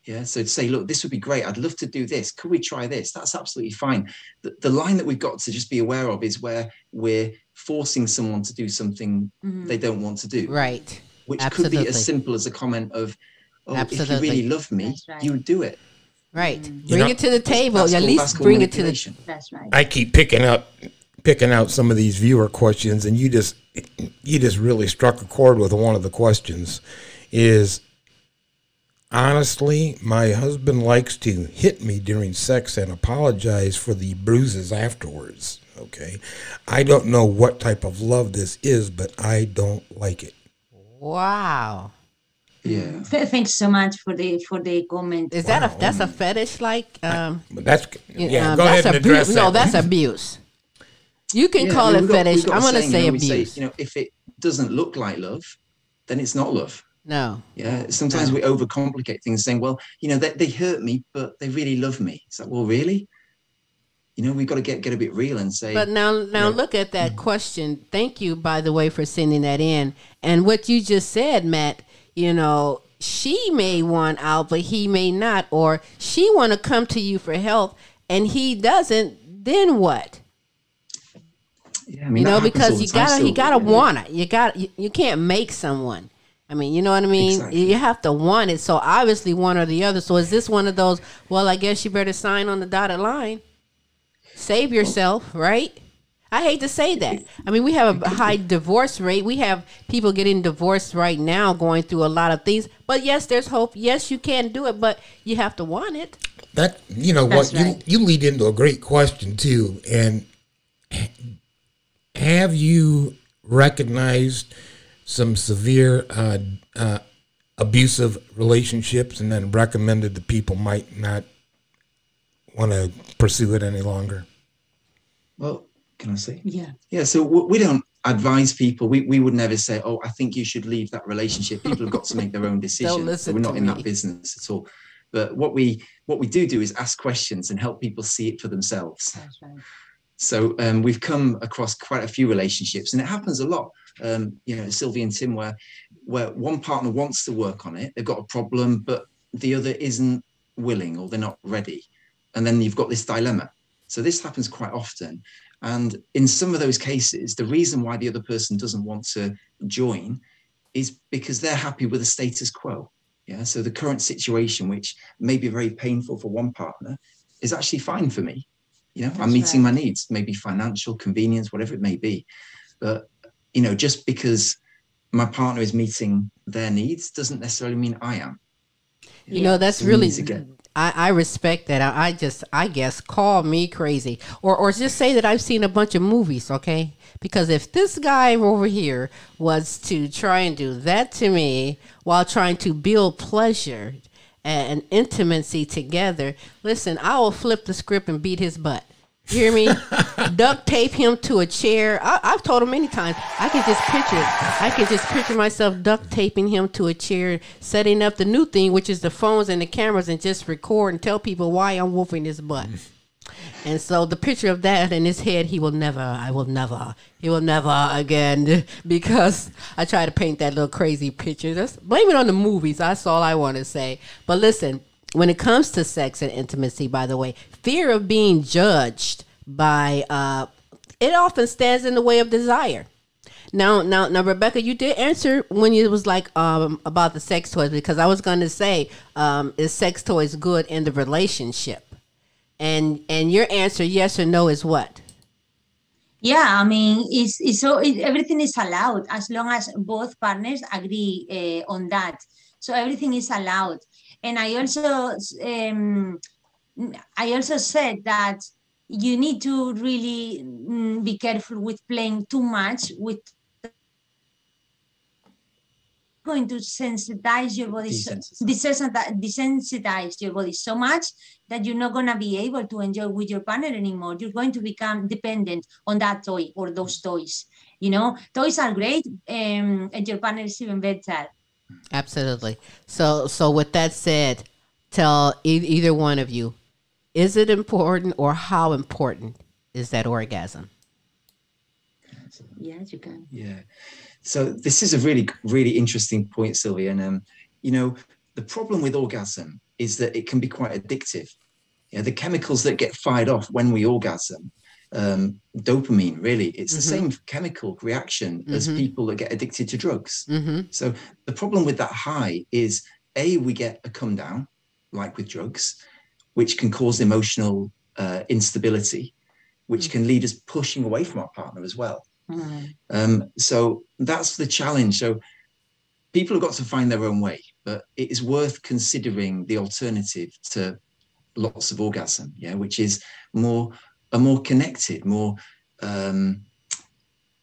Yeah, so to say, look, this would be great. I'd love to do this. Could we try this? That's absolutely fine. The line that we've got to just be aware of is where we're forcing someone to do something they don't want to do. Right. Which could be as simple as a comment of, oh, if you really love me, you would do it. Right. Bring it to the table. At least bring it to the... That's right. I keep picking out some of these viewer questions, and you just really struck a chord with one of the questions. Is, honestly, my husband likes to hit me during sex and apologize for the bruises afterwards. Okay. I don't know what type of love this is, but I don't like it. Wow. Yeah. Thanks so much for the comment. Is that that's a fetish like? Go ahead and address that. No, that's abuse. You can call it fetish. I'm going to say abuse. Say, if it doesn't look like love, then it's not love. No. Yeah. Sometimes we overcomplicate things, saying, well, they hurt me, but they really love me. It's like, well, really? We've got to get a bit real and say. But now look at that question. Thank you, by the way, for sending that in. And what you just said, Matt, she may want out, but he may not. Or she want to come to you for help and he doesn't, then what? Yeah, because you gotta want it. You can't make someone. I mean, you know what I mean? Exactly. You have to want it. So obviously one or the other. So is this one of those, well, I guess you better sign on the dotted line? Save yourself, right? I hate to say that. I mean, we have a high divorce rate. We have people getting divorced right now, going through a lot of things. But yes, there's hope. Yes, you can do it, but you have to want it. That's right. You lead into a great question too. And have you recognized some severe abusive relationships and then recommended that people might not want to pursue it any longer? Well, can I say? Yeah. Yeah. So we don't advise people. We would never say, oh, I think you should leave that relationship. People have got to make their own decisions. So we're not in that business at all. But what we do is ask questions and help people see it for themselves. That's right. So we've come across quite a few relationships, and it happens a lot. Silvy and Tim, where one partner wants to work on it, they've got a problem, but the other isn't willing or they're not ready. And then you've got this dilemma. So this happens quite often. And in some of those cases, the reason why the other person doesn't want to join is because they're happy with the status quo. Yeah. So the current situation, which may be very painful for one partner, is actually fine for me. I'm meeting my needs, maybe financial, convenience, whatever it may be. But, just because my partner is meeting their needs doesn't necessarily mean I am. That's really... I respect that. I guess, call me crazy. Or just say that I've seen a bunch of movies, okay? Because if this guy over here was to try and do that to me while trying to build pleasure and intimacy together, listen, I will flip the script and beat his butt. You hear me? Duct tape him to a chair. I've told him many times. I can just picture myself duct taping him to a chair, setting up the new thing, which is the phones and the cameras, and just record and tell people why I'm whooping his butt. And so the picture of that in his head, he will never again, because I try to paint that little crazy picture. Just blame it on the movies. That's all I want to say. But listen, when it comes to sex and intimacy, by the way, fear of being judged by it often stands in the way of desire. Now, Rebecca, you did answer when it was like about the sex toys, because I was going to say, is sex toys good in the relationship? And your answer, yes or no, is what? Yeah, I mean, everything is allowed as long as both partners agree on that. So everything is allowed. And I also said that you need to really be careful with playing too much with going to desensitize your body so much that you're not going to be able to enjoy with your partner anymore. You're going to become dependent on that toy or those toys. Toys are great, and your partner is even better. Absolutely. So with that said, tell either one of you, is it important, or how important is that orgasm? Yes, you can. Yeah. So this is a really, really interesting point, Silvy. And, the problem with orgasm is that it can be quite addictive. The chemicals that get fired off when we orgasm, dopamine, really, it's the same chemical reaction as people that get addicted to drugs. So the problem with that high is, we get a come down, like with drugs, which can cause emotional instability, which can lead us pushing away from our partner as well. So that's the challenge. So people have got to find their own way, but it is worth considering the alternative to lots of orgasm, which is a more connected, more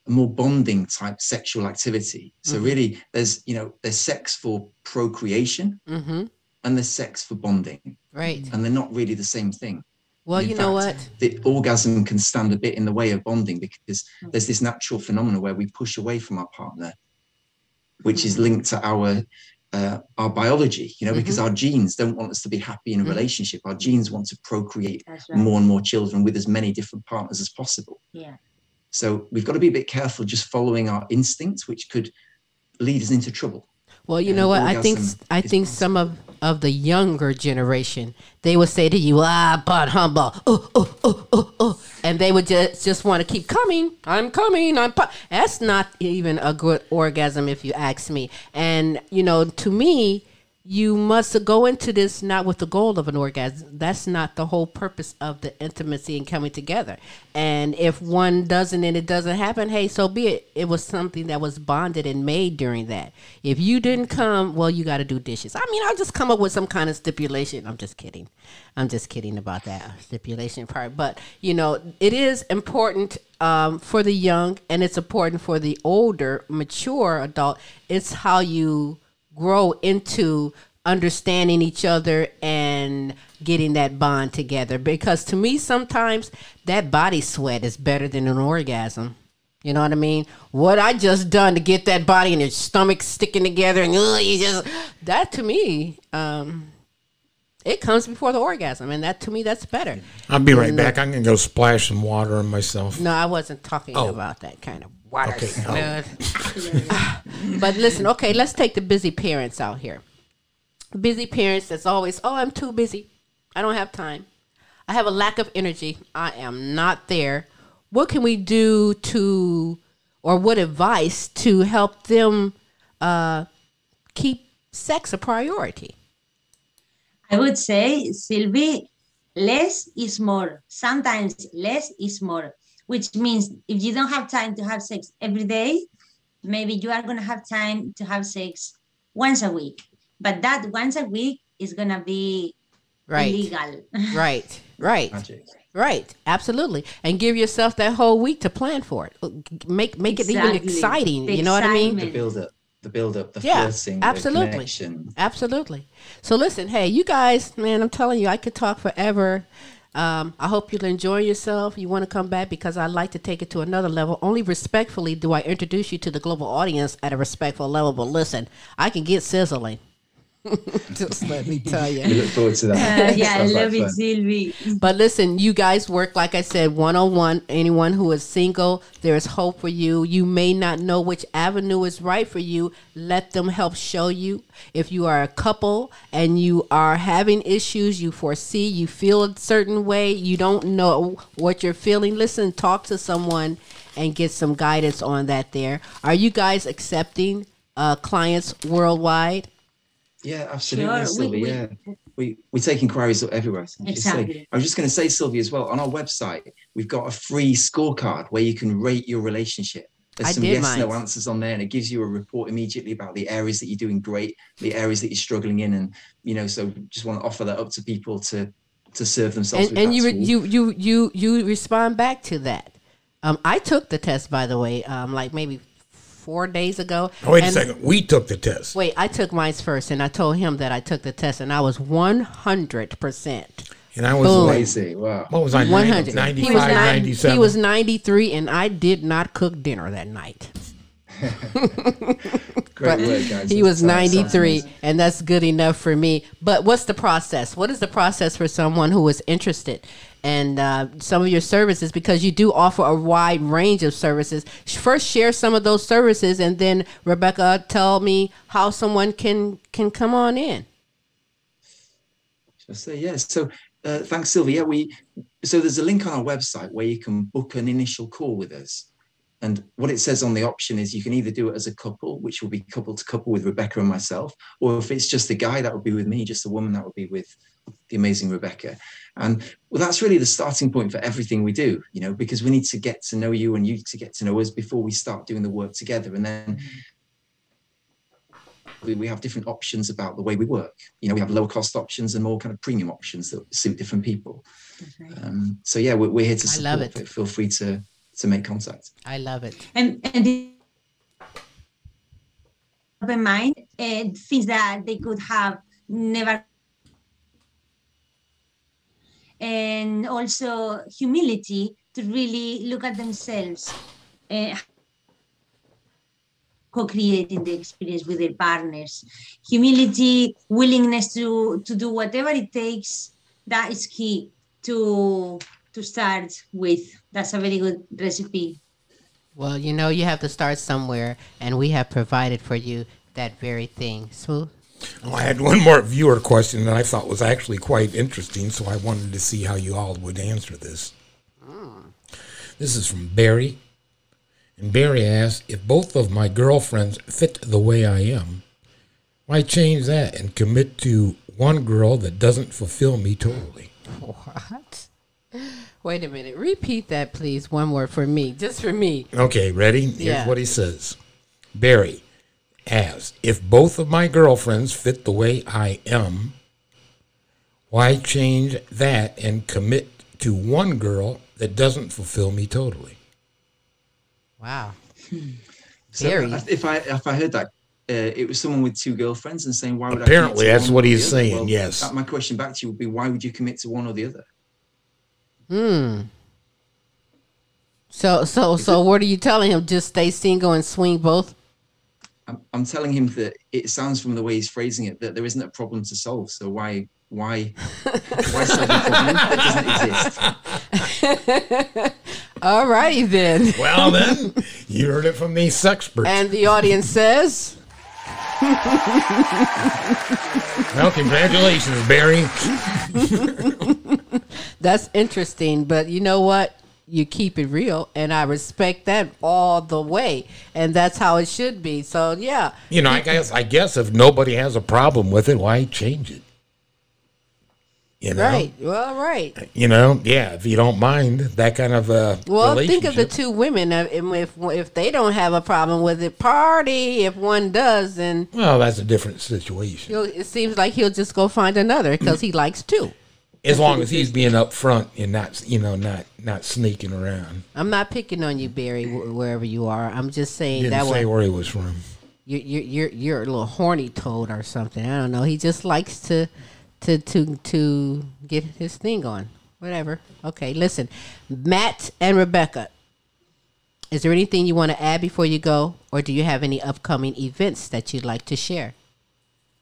bonding type sexual activity. So really, there's sex for procreation and there's sex for bonding, right? And they're not really the same thing. Well, you know what? The orgasm can stand a bit in the way of bonding because there's this natural phenomenon where we push away from our partner, which is linked to our biology, because our genes don't want us to be happy in a relationship. Our genes want to procreate more and more children with as many different partners as possible. Yeah. So we've got to be a bit careful just following our instincts, which could lead us into trouble. Well, you know what? I think some of the younger generation, they would say to you, but humble, and they would just want to keep coming. I'm coming. That's not even a good orgasm, if you ask me. And to me, you must go into this not with the goal of an orgasm. That's not the whole purpose of the intimacy and coming together. And if one doesn't and it doesn't happen, hey, so be it. It was something that was bonded and made during that. If you didn't come, well, you got to do dishes. I mean, I'll just come up with some kind of stipulation. I'm just kidding about that stipulation part. But, it is important for the young, and it's important for the older, mature adult. It's how you grow into understanding each other and getting that bond together. Because to me, sometimes that body sweat is better than an orgasm. You know what I mean? What I just done to get that body and your stomach sticking together, and that to me, it comes before the orgasm, and that to me, that's better. I'll be right back. I'm gonna go splash some water on myself. No, I wasn't talking about that kind of water. Okay. But listen, okay, let's take the busy parents out here. Busy parents that's always, I'm too busy. I don't have time. I have a lack of energy. I am not there. What can we do or what advice to help them keep sex a priority? I would say, Silvy, less is more. Sometimes less is more, which means if you don't have time to have sex every day, maybe you are going to have time to have sex once a week. But that once a week is going to be illegal. Right. Right. Absolutely. And give yourself that whole week to plan for it. Make it even exciting. You know what I mean? The build up, the flirting, absolutely. the connection. Absolutely. So listen, hey, you guys, man, I'm telling you, I could talk forever. I hope you'll enjoy yourself. You want to come back because I like to take it to another level. Only respectfully do I introduce you to the global audience at a respectful level. But listen, I can get sizzling. Just let me tell you. We look forward to that. I love it, Silvy. But listen, you guys work, like I said, one-on-one. Anyone who is single, there is hope for you. You may not know which avenue is right for you. Let them help show you. If you are a couple and you are having issues, you foresee, you feel a certain way, you don't know what you're feeling, listen, talk to someone and get some guidance on that there. Are you guys accepting clients worldwide? Yeah, absolutely, Sure, Silvy. Yeah, we take inquiries everywhere. Exactly. I was just going to say, Silvy, as well, on our website, we've got a free scorecard where you can rate your relationship. There's some yes, no answers on there, and it gives you a report immediately about the areas that you're doing great, the areas that you're struggling in, and so just want to offer that up to people to serve themselves. And you respond back to that. I took the test, by the way, like maybe 4 days ago. Oh, wait a second. We took the test. Wait, I took mine first, and I told him that I took the test, and I was 100%. And I was lazy. Wow. What was I? 100. 95, 97. He was 93, and I did not cook dinner that night. Great work, guys. He was 93, and that's good enough for me. But what's the process? What is the process for someone who is interested in some of your services? Because you do offer a wide range of services. First, share some of those services, and then Rebecca, tell me how someone can come on in. So yes. So thanks, Silvy. Yeah, so there's a link on our website where you can book an initial call with us. And what it says on the option is you can either do it as a couple, which will be couple to couple with Rebecca and myself, or if it's just a guy, that would be with me, just a woman, that would be with the amazing Rebecca. And well, that's really the starting point for everything we do, because we need to get to know you and you to get to know us before we start doing the work together. And then we have different options about the way we work. We have low cost options and more kind of premium options that suit different people. So yeah, we're here to support. I love it. Feel free to make contact. I love it. And open mind, things that they could have never. And also humility to really look at themselves, co-creating the experience with their partners. Humility, willingness to do whatever it takes, that is key to start with. That's a very good recipe. Well, you have to start somewhere, and we have provided for you that very thing. Smooth? Oh, I had one more viewer question that I thought was actually quite interesting, so I wanted to see how you all would answer this. This is from Barry. And Barry asks, if both of my girlfriends fit the way I am, why change that and commit to one girl that doesn't fulfill me totally? What? Wait a minute. Repeat that, please. One more for me. Just for me. Okay, ready? Here's what he says. Barry asks, if both of my girlfriends fit the way I am, why change that and commit to one girl that doesn't fulfill me totally? Wow. So if I heard that, it was someone with two girlfriends and saying, why would apparently that's what he's saying. Well, yes. My question back to you would be, why would you commit to one or the other? So what are you telling him? Just stay single and swing both? I'm telling him that it sounds from the way he's phrasing it that there isn't a problem to solve. So why solve a problem that doesn't exist? All righty then. Well then, you heard it from the sexpert. And the audience says. Well, congratulations, Barry. That's interesting, but you know what? You keep it real, and I respect that all the way, and that's how it should be. So yeah, I guess if nobody has a problem with it, why change it? Right. Well, right. Yeah. If you don't mind that kind of think of the two women. If they don't have a problem with it, party. If one does, then that's a different situation. It seems like he'll just go find another because he likes two. As long as he's being upfront and not sneaking around. I'm not picking on you, Barry, wherever you are. I'm just saying Didn't say where he was from. You're a little horny toad or something. I don't know. He just likes to get his thing on. Whatever. Okay, listen. Matt and Rebecca, is there anything you want to add before you go? Or do you have any upcoming events that you'd like to share?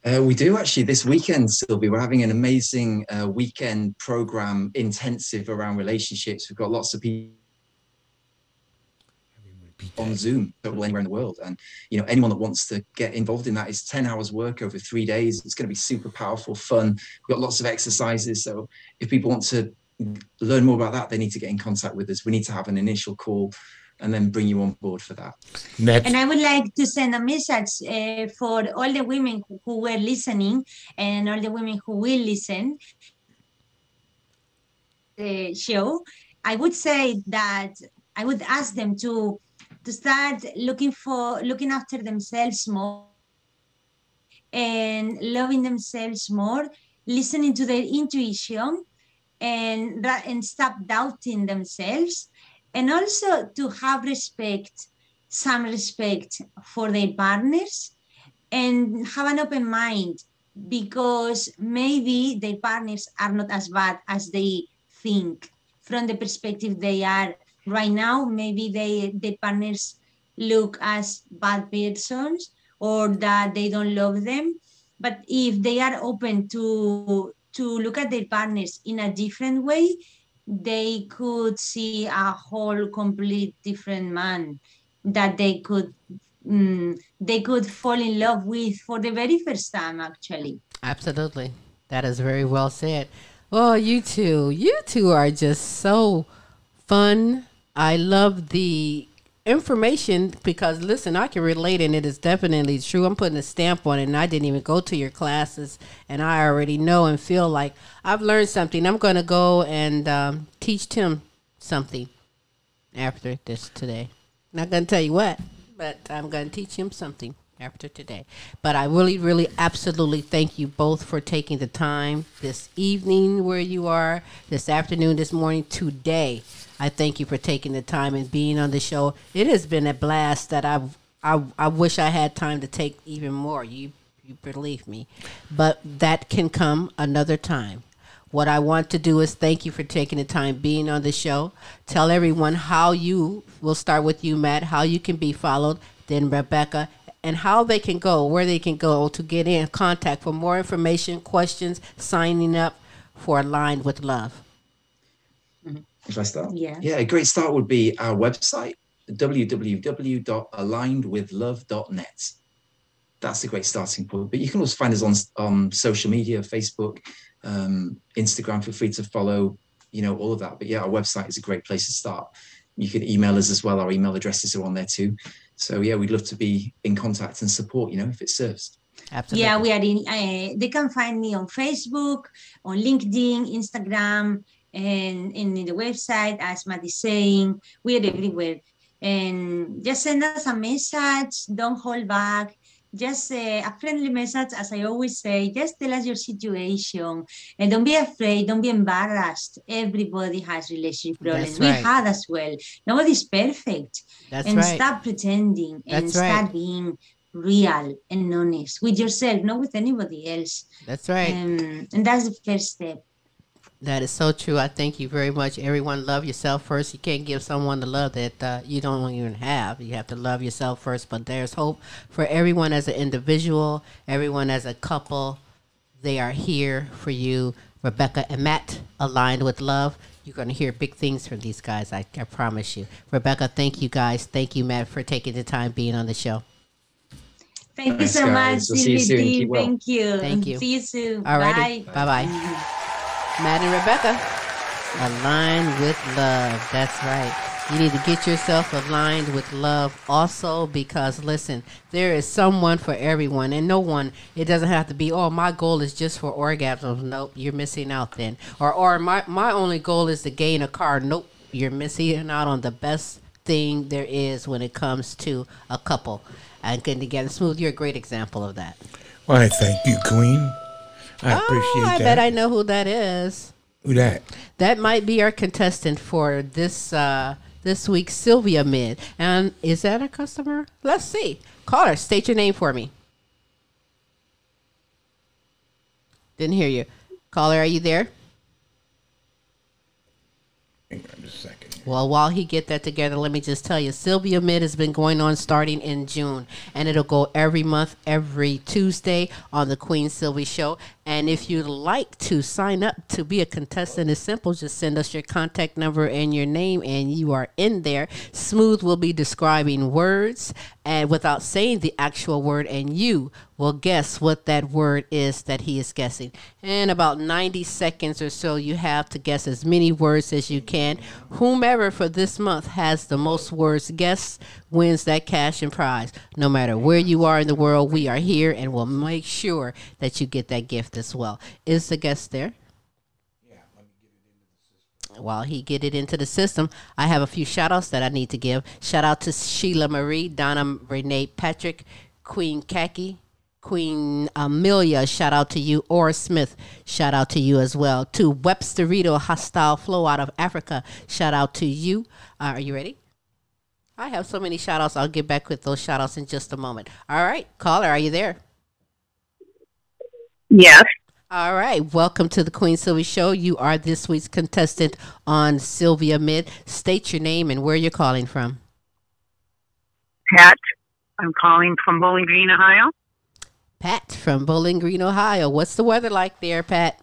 We do actually this weekend, Silvy. We're having an amazing weekend program intensive around relationships. We've got lots of people on Zoom anywhere in the world, and anyone that wants to get involved in that is 10 hours work over 3 days. It's going to be super powerful, fun. We've got lots of exercises, so if people want to learn more about that, they need to get in contact with us. We need to have an initial call and then bring you on board for that. Next. And I would like to send a message for all the women who were listening and all the women who will listen the show. I would say that I would ask them to start looking after themselves more and loving themselves more, listening to their intuition, and stop doubting themselves, and also to have some respect for their partners, and have an open mind, because maybe their partners are not as bad as they think from the perspective they are right now. Maybe their partners look as bad persons, or that they don't love them. But if they are open to look at their partners in a different way, they could see a whole complete different man that they could fall in love with for the very first time, actually. Absolutely. That is very well said. Well, you two are just so fun. I love the information because, listen, I can relate, and it is definitely true. I'm putting a stamp on it, and I didn't even go to your classes, and I already know and feel like I've learned something. I'm going to go and teach Tim something after this today. Not going to tell you what, but I'm going to teach him something after today. But I really, really, absolutely thank you both for taking the time this evening where you are, this afternoon, this morning, today. I thank you for taking the time and being on the show. It has been a blast that I wish I had time to take even more. You believe me. But that can come another time. What I want to do is thank you for taking the time being on the show. Tell everyone how we'll start with you, Matt, how you can be followed, then Rebecca, and how they can go, where they can go to get in contact for more information, questions, signing up for Aligned with Love. If I start? Yeah. Yeah, a great start would be our website, www.alignedwithlove.net. That's a great starting point. But you can also find us on social media, Facebook, Instagram. Feel free to follow, all of that. But yeah, our website is a great place to start. You can email us as well. Our email addresses are on there too. So yeah, we'd love to be in contact and support, if it serves. Absolutely. Yeah, we are they can find me on Facebook, on LinkedIn, Instagram, and in the website, as Matt is saying. We are everywhere. And just send us a message. Don't hold back. Just a friendly message, as I always say. Just tell us your situation. And don't be afraid. Don't be embarrassed. Everybody has relationship problems. That's right. We had as well. Nobody's perfect. That's and right. Stop pretending and That's right. start being real and honest with yourself, not with anybody else. That's right. And that's the first step. That is so true. I thank you very much. Everyone, love yourself first. You can't give someone the love that you don't even have. You have to love yourself first. But there's hope for everyone as an individual, everyone as a couple. They are here for you. Rebecca and Matt, Aligned with Love. You're going to hear big things from these guys, I promise you. Rebecca, thank you guys. Thank you, Matt, for taking the time being on the show. Thank you so much, Silvy. Thank you. Thank you. See you soon. Alrighty. Bye. Bye-bye. Matt and Rebecca, aligned with love. That's right. You need to get yourself aligned with love also, because, listen, there is someone for everyone, and no one, it doesn't have to be, oh, my goal is just for orgasms. Nope, you're missing out then. Or my only goal is to gain a car. Nope, you're missing out on the best thing there is when it comes to a couple. And again, Smooth, you're a great example of that. Well, I thank you, Queen. I appreciate that. I bet I know who that is. Who that? That might be our contestant for this week's Sylvia Mid. And is that a customer? Let's see. Caller, state your name for me. Didn't hear you. Caller, are you there? Hang on just a second. Well, while he get that together, let me just tell you, Sylvia Mid has been going on starting in June, and it'll go every month, every Tuesday on the Queen Silvy Show. And if you'd like to sign up to be a contestant, it's simple. Just send us your contact number and your name, and you are in there. Smooth will be describing words and without saying the actual word, and you will guess what that word is that he is guessing. In about 90 seconds or so, you have to guess as many words as you can. Whomever for this month has the most words guessed wins that cash and prize. No matter where you are in the world, we are here and will make sure that you get that gift as well. Is the guest there? While he get it into the system, I have a few shout outs that I need to give. Shout out to Sheila Marie, Donna Renee Patrick, Queen Kaki, Queen Amelia, shout out to you. Ora Smith, shout out to you as well. To Websterito Hostile Flow out of Africa, shout out to you. Are you ready? I have so many shout outs. I'll get back with those shout outs in just a moment. All right, caller, are you there? Yes. All right, welcome to the Queen Silvy Show. You are this week's contestant on Sylvia Mid. State your name and where you're calling from. Pat. I'm calling from Bowling Green, Ohio. Pat from Bowling Green, Ohio. What's the weather like there, Pat?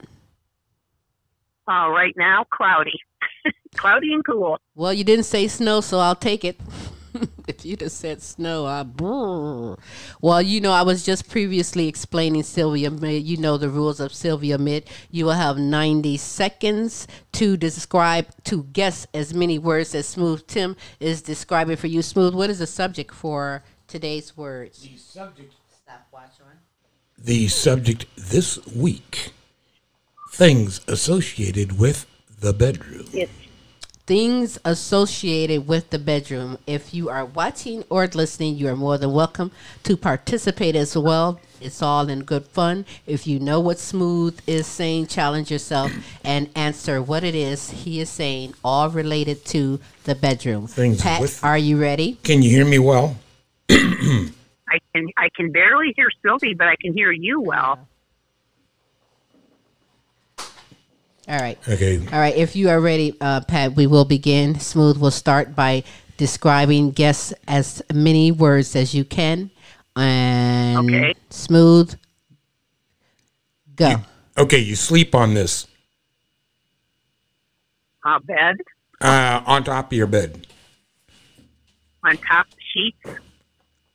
Right now, cloudy. Cloudy and cool. Well, you didn't say snow, so I'll take it. If you just said snow, well, you know, I was just previously explaining Sylvia Mid. You know the rules of Sylvia Mid. You will have 90 seconds to guess as many words as Smooth Tim is describing for you. Smooth, what is the subject for today's words? The subject. Stop watching. The subject this week: things associated with the bedroom. Yes. Things associated with the bedroom. If you are watching or listening, you are more than welcome to participate as well. It's all in good fun. If you know what Smooth is saying, challenge yourself and answer what it is he is saying, all related to the bedroom. Pat, are you ready? Can you hear me well? I can barely hear Sylvie, but I can hear you well. All right. Okay. All right. If you are ready, Pat, we will begin. Smooth will start by describing, guess as many words as you can. And okay. Smooth, go. You sleep on this. Bed? On top of your bed. On top of sheets?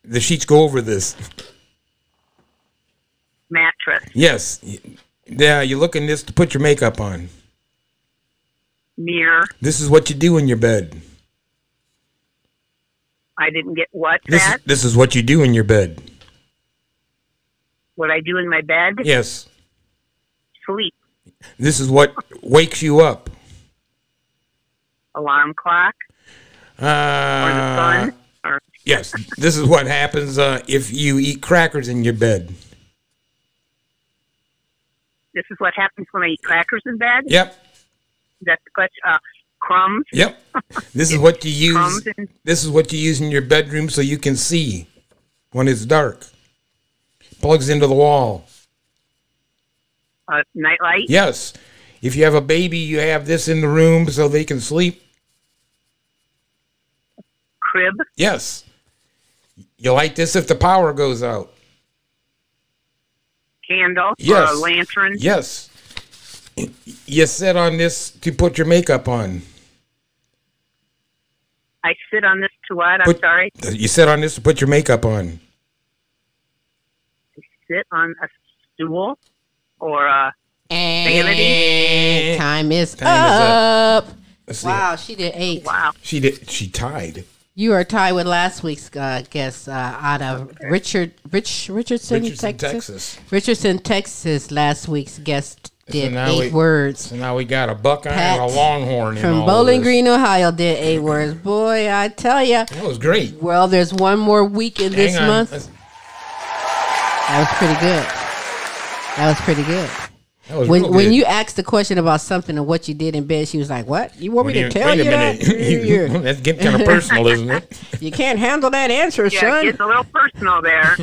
The sheets go over this. Mattress? Yes. Yeah, you look in this to put your makeup on. Mirror. This is what you do in your bed. I didn't get what, Pat? This is what you do in your bed. What I do in my bed? Yes. Sleep. This is what wakes you up. Alarm clock? Or the sun? Or yes. This is what happens if you eat crackers in your bed. This is what happens when I eat crackers in bed? Yep. That's the question. Crumbs? Yep. This is what you use. This is what you use in your bedroom so you can see when it's dark. Plugs into the wall. Nightlight? Yes. If you have a baby, you have this in the room so they can sleep. Crib? Yes. You light this if the power goes out. Candle? Yes. Or a lantern? Yes. You sit on this to put your makeup on. I sit on this to what? I'm sorry? You sit on this to put your makeup on. I sit on a stool or a vanity? Time is up. Wow, she did 8. Wow. She tied. You are tied with last week's guest out of Richardson, Texas. Richardson, Texas. Last week's guest did 8 words. So now we got a Buckeye and a Longhorn from Bowling Green, Ohio. Did 8 words. Boy, I tell you, that was great. Well, there's one more week in this month. That was pretty good. That was pretty good. When you asked the question about something and what you did in bed, she was like, "What? You want me to tell you that?" That's getting kind of personal, isn't it? You can't handle that answer, son. Yeah, it's a little personal there.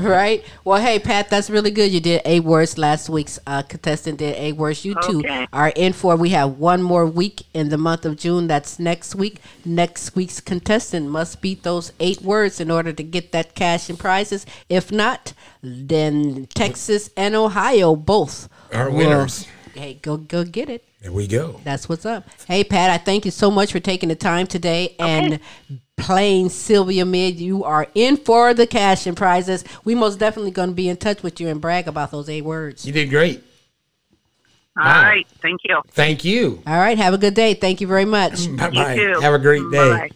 Right? Well, hey, Pat, that's really good. You did 8 words. Last week's contestant did 8 words. You two are in for. We have one more week in the month of June. That's next week. Next week's contestant must beat those 8 words in order to get that cash and prizes. If not, then Texas and Ohio both are winners. Hey, go get it. There we go. That's what's up. Hey, Pat, I thank you so much for taking the time today and playing Sylvia Mid, you are in for the cash and prizes. We most definitely going to be in touch with you and brag about those 8 words. You did great. All right. Thank you. Thank you. All right. Have a good day. Thank you very much. Bye-bye. You too. Have a great day. Bye-bye.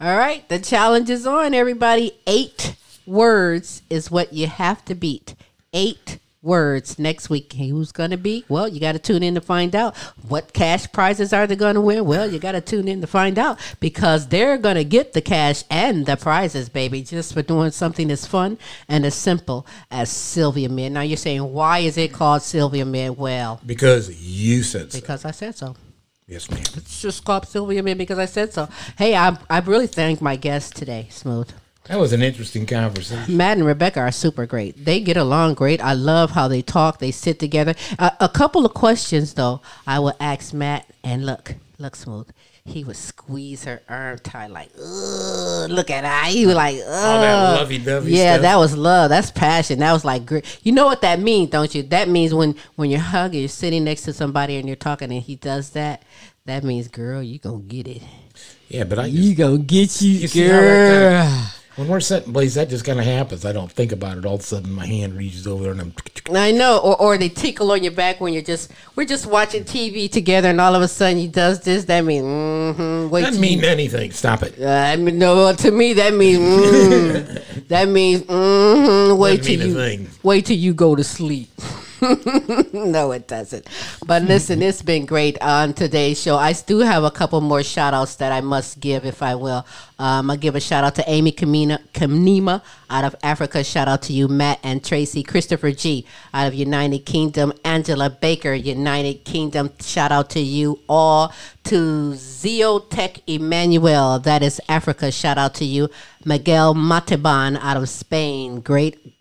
All right. The challenge is on, everybody. 8 words is what you have to beat. 8 words next week. Who's going to be? Well, you got to tune in to find out. What cash prizes are they going to win? Well, you got to tune in to find out, because they're going to get the cash and the prizes, baby, just for doing something as fun and as simple as Sylvia Mid. Now you're saying, why is it called Sylvia Mid? Well, because you said so. Because I said so. Yes, ma'am. It's just called Sylvia Mid because I said so. Hey, I really thank my guests today, Smooth. That was an interesting conversation. Matt and Rebecca are super great. They get along great. I love how they talk. They sit together. A couple of questions, though, I will ask Matt. And look, Smooth. He would squeeze her arm tight like, ugh, look at her. He was like, ugh. All that lovey-dovey Yeah, stuff. that was love. That's passion. That was like great. You know what that means, don't you? That means when you're hugging, you're sitting next to somebody and you're talking and he does that, that means, girl, you going to get it. Yeah, but you going to get you girl. When we're sitting place, that just kind of happens. I don't think about it. All of a sudden, my hand reaches over there and I'm... I know, or they tickle on your back when we're just watching TV together, and all of a sudden he does this. That means, Doesn't mean anything. Stop it. I mean, no, to me that means, that means, wait till you go to sleep. No, it doesn't. But listen, it's been great on today's show. I do have a couple more shout outs that I must give, if I will. I'll give a shout out to Amy Kamnima out of Africa. Shout out to you, Matt and Tracy. Christopher G out of United Kingdom. Angela Baker, United Kingdom. Shout out to you all. To Zeotech Emmanuel, that is Africa. Shout out to you. Miguel Mateban out of Spain. Great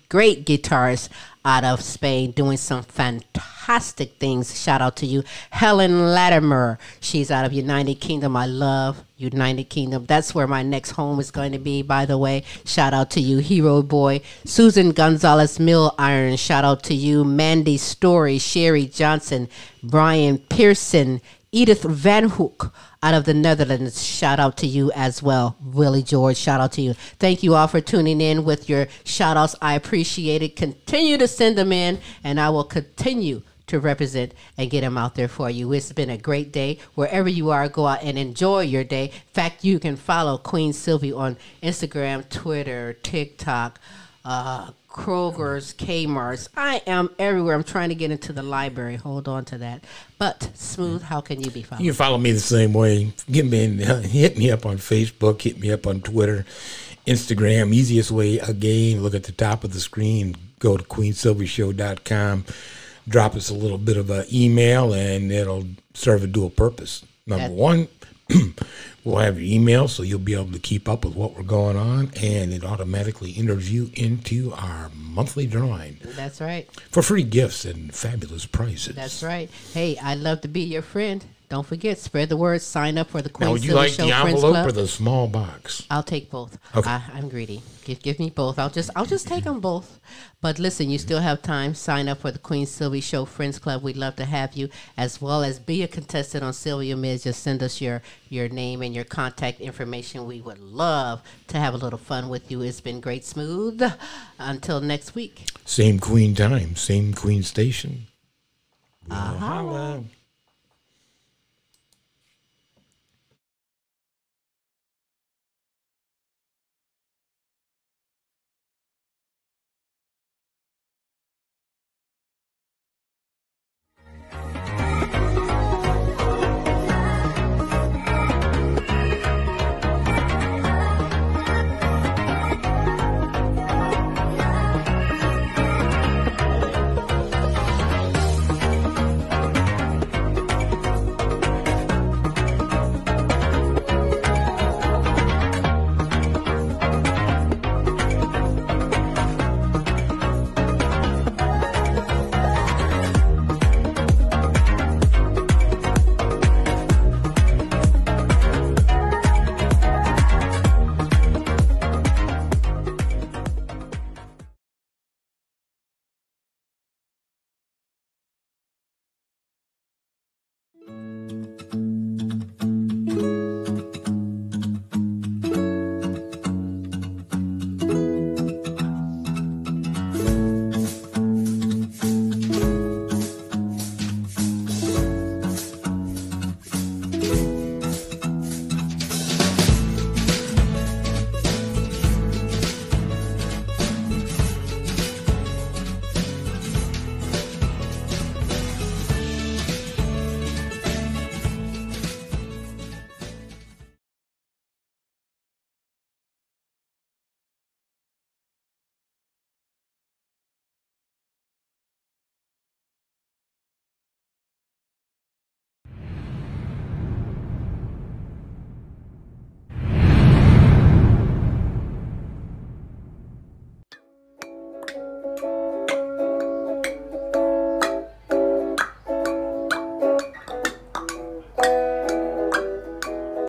guitarist out of Spain, doing some fantastic things. Shout out to you. Helen Latimer, she's out of United Kingdom. I love United Kingdom. That's where my next home is going to be, by the way. Shout out to you, Hero Boy. Susan Gonzalez Mill Iron, shout out to you. Mandy Story, Sherry Johnson, Brian Pearson, Edith Van Hoek out of the Netherlands. Shout out to you as well. Willie George, shout out to you. Thank you all for tuning in with your shout outs. I appreciate it. Continue to send them in, and I will continue to represent and get them out there for you. It's been a great day. Wherever you are, go out and enjoy your day. In fact, you can follow Queen Silvy on Instagram, Twitter, TikTok, Kroger's, Kmart's. I am everywhere. I'm trying to get into the library. Hold on to that. But Smooth, how can you be followed? You can follow me the same way. Hit me up on Facebook. Hit me up on Twitter, Instagram. Easiest way, again, look at the top of the screen. Go to queensilvyshow.com. Drop us a little bit of an email, and it'll serve a dual purpose. Number one, we'll have your email, so you'll be able to keep up with what we're going on, and it automatically enters you into our monthly drawing. That's right. For free gifts and fabulous prices. That's right. Hey, I'd love to be your friend. Don't forget, spread the word. Sign up for the Queen Now, would you Silvy like Show the Friends envelope Club. or the small box? I'll take both. Okay. I'm greedy. Give me both. I'll just take them both. But listen, you still have time. Sign up for the Queen Silvy Show Friends Club. We'd love to have you, as well as be a contestant on Sylvia Miz. Just send us your name and your contact information. We would love to have a little fun with you. It's been great, Smooth. Until next week. Same Queen time, same Queen station. We'll holla.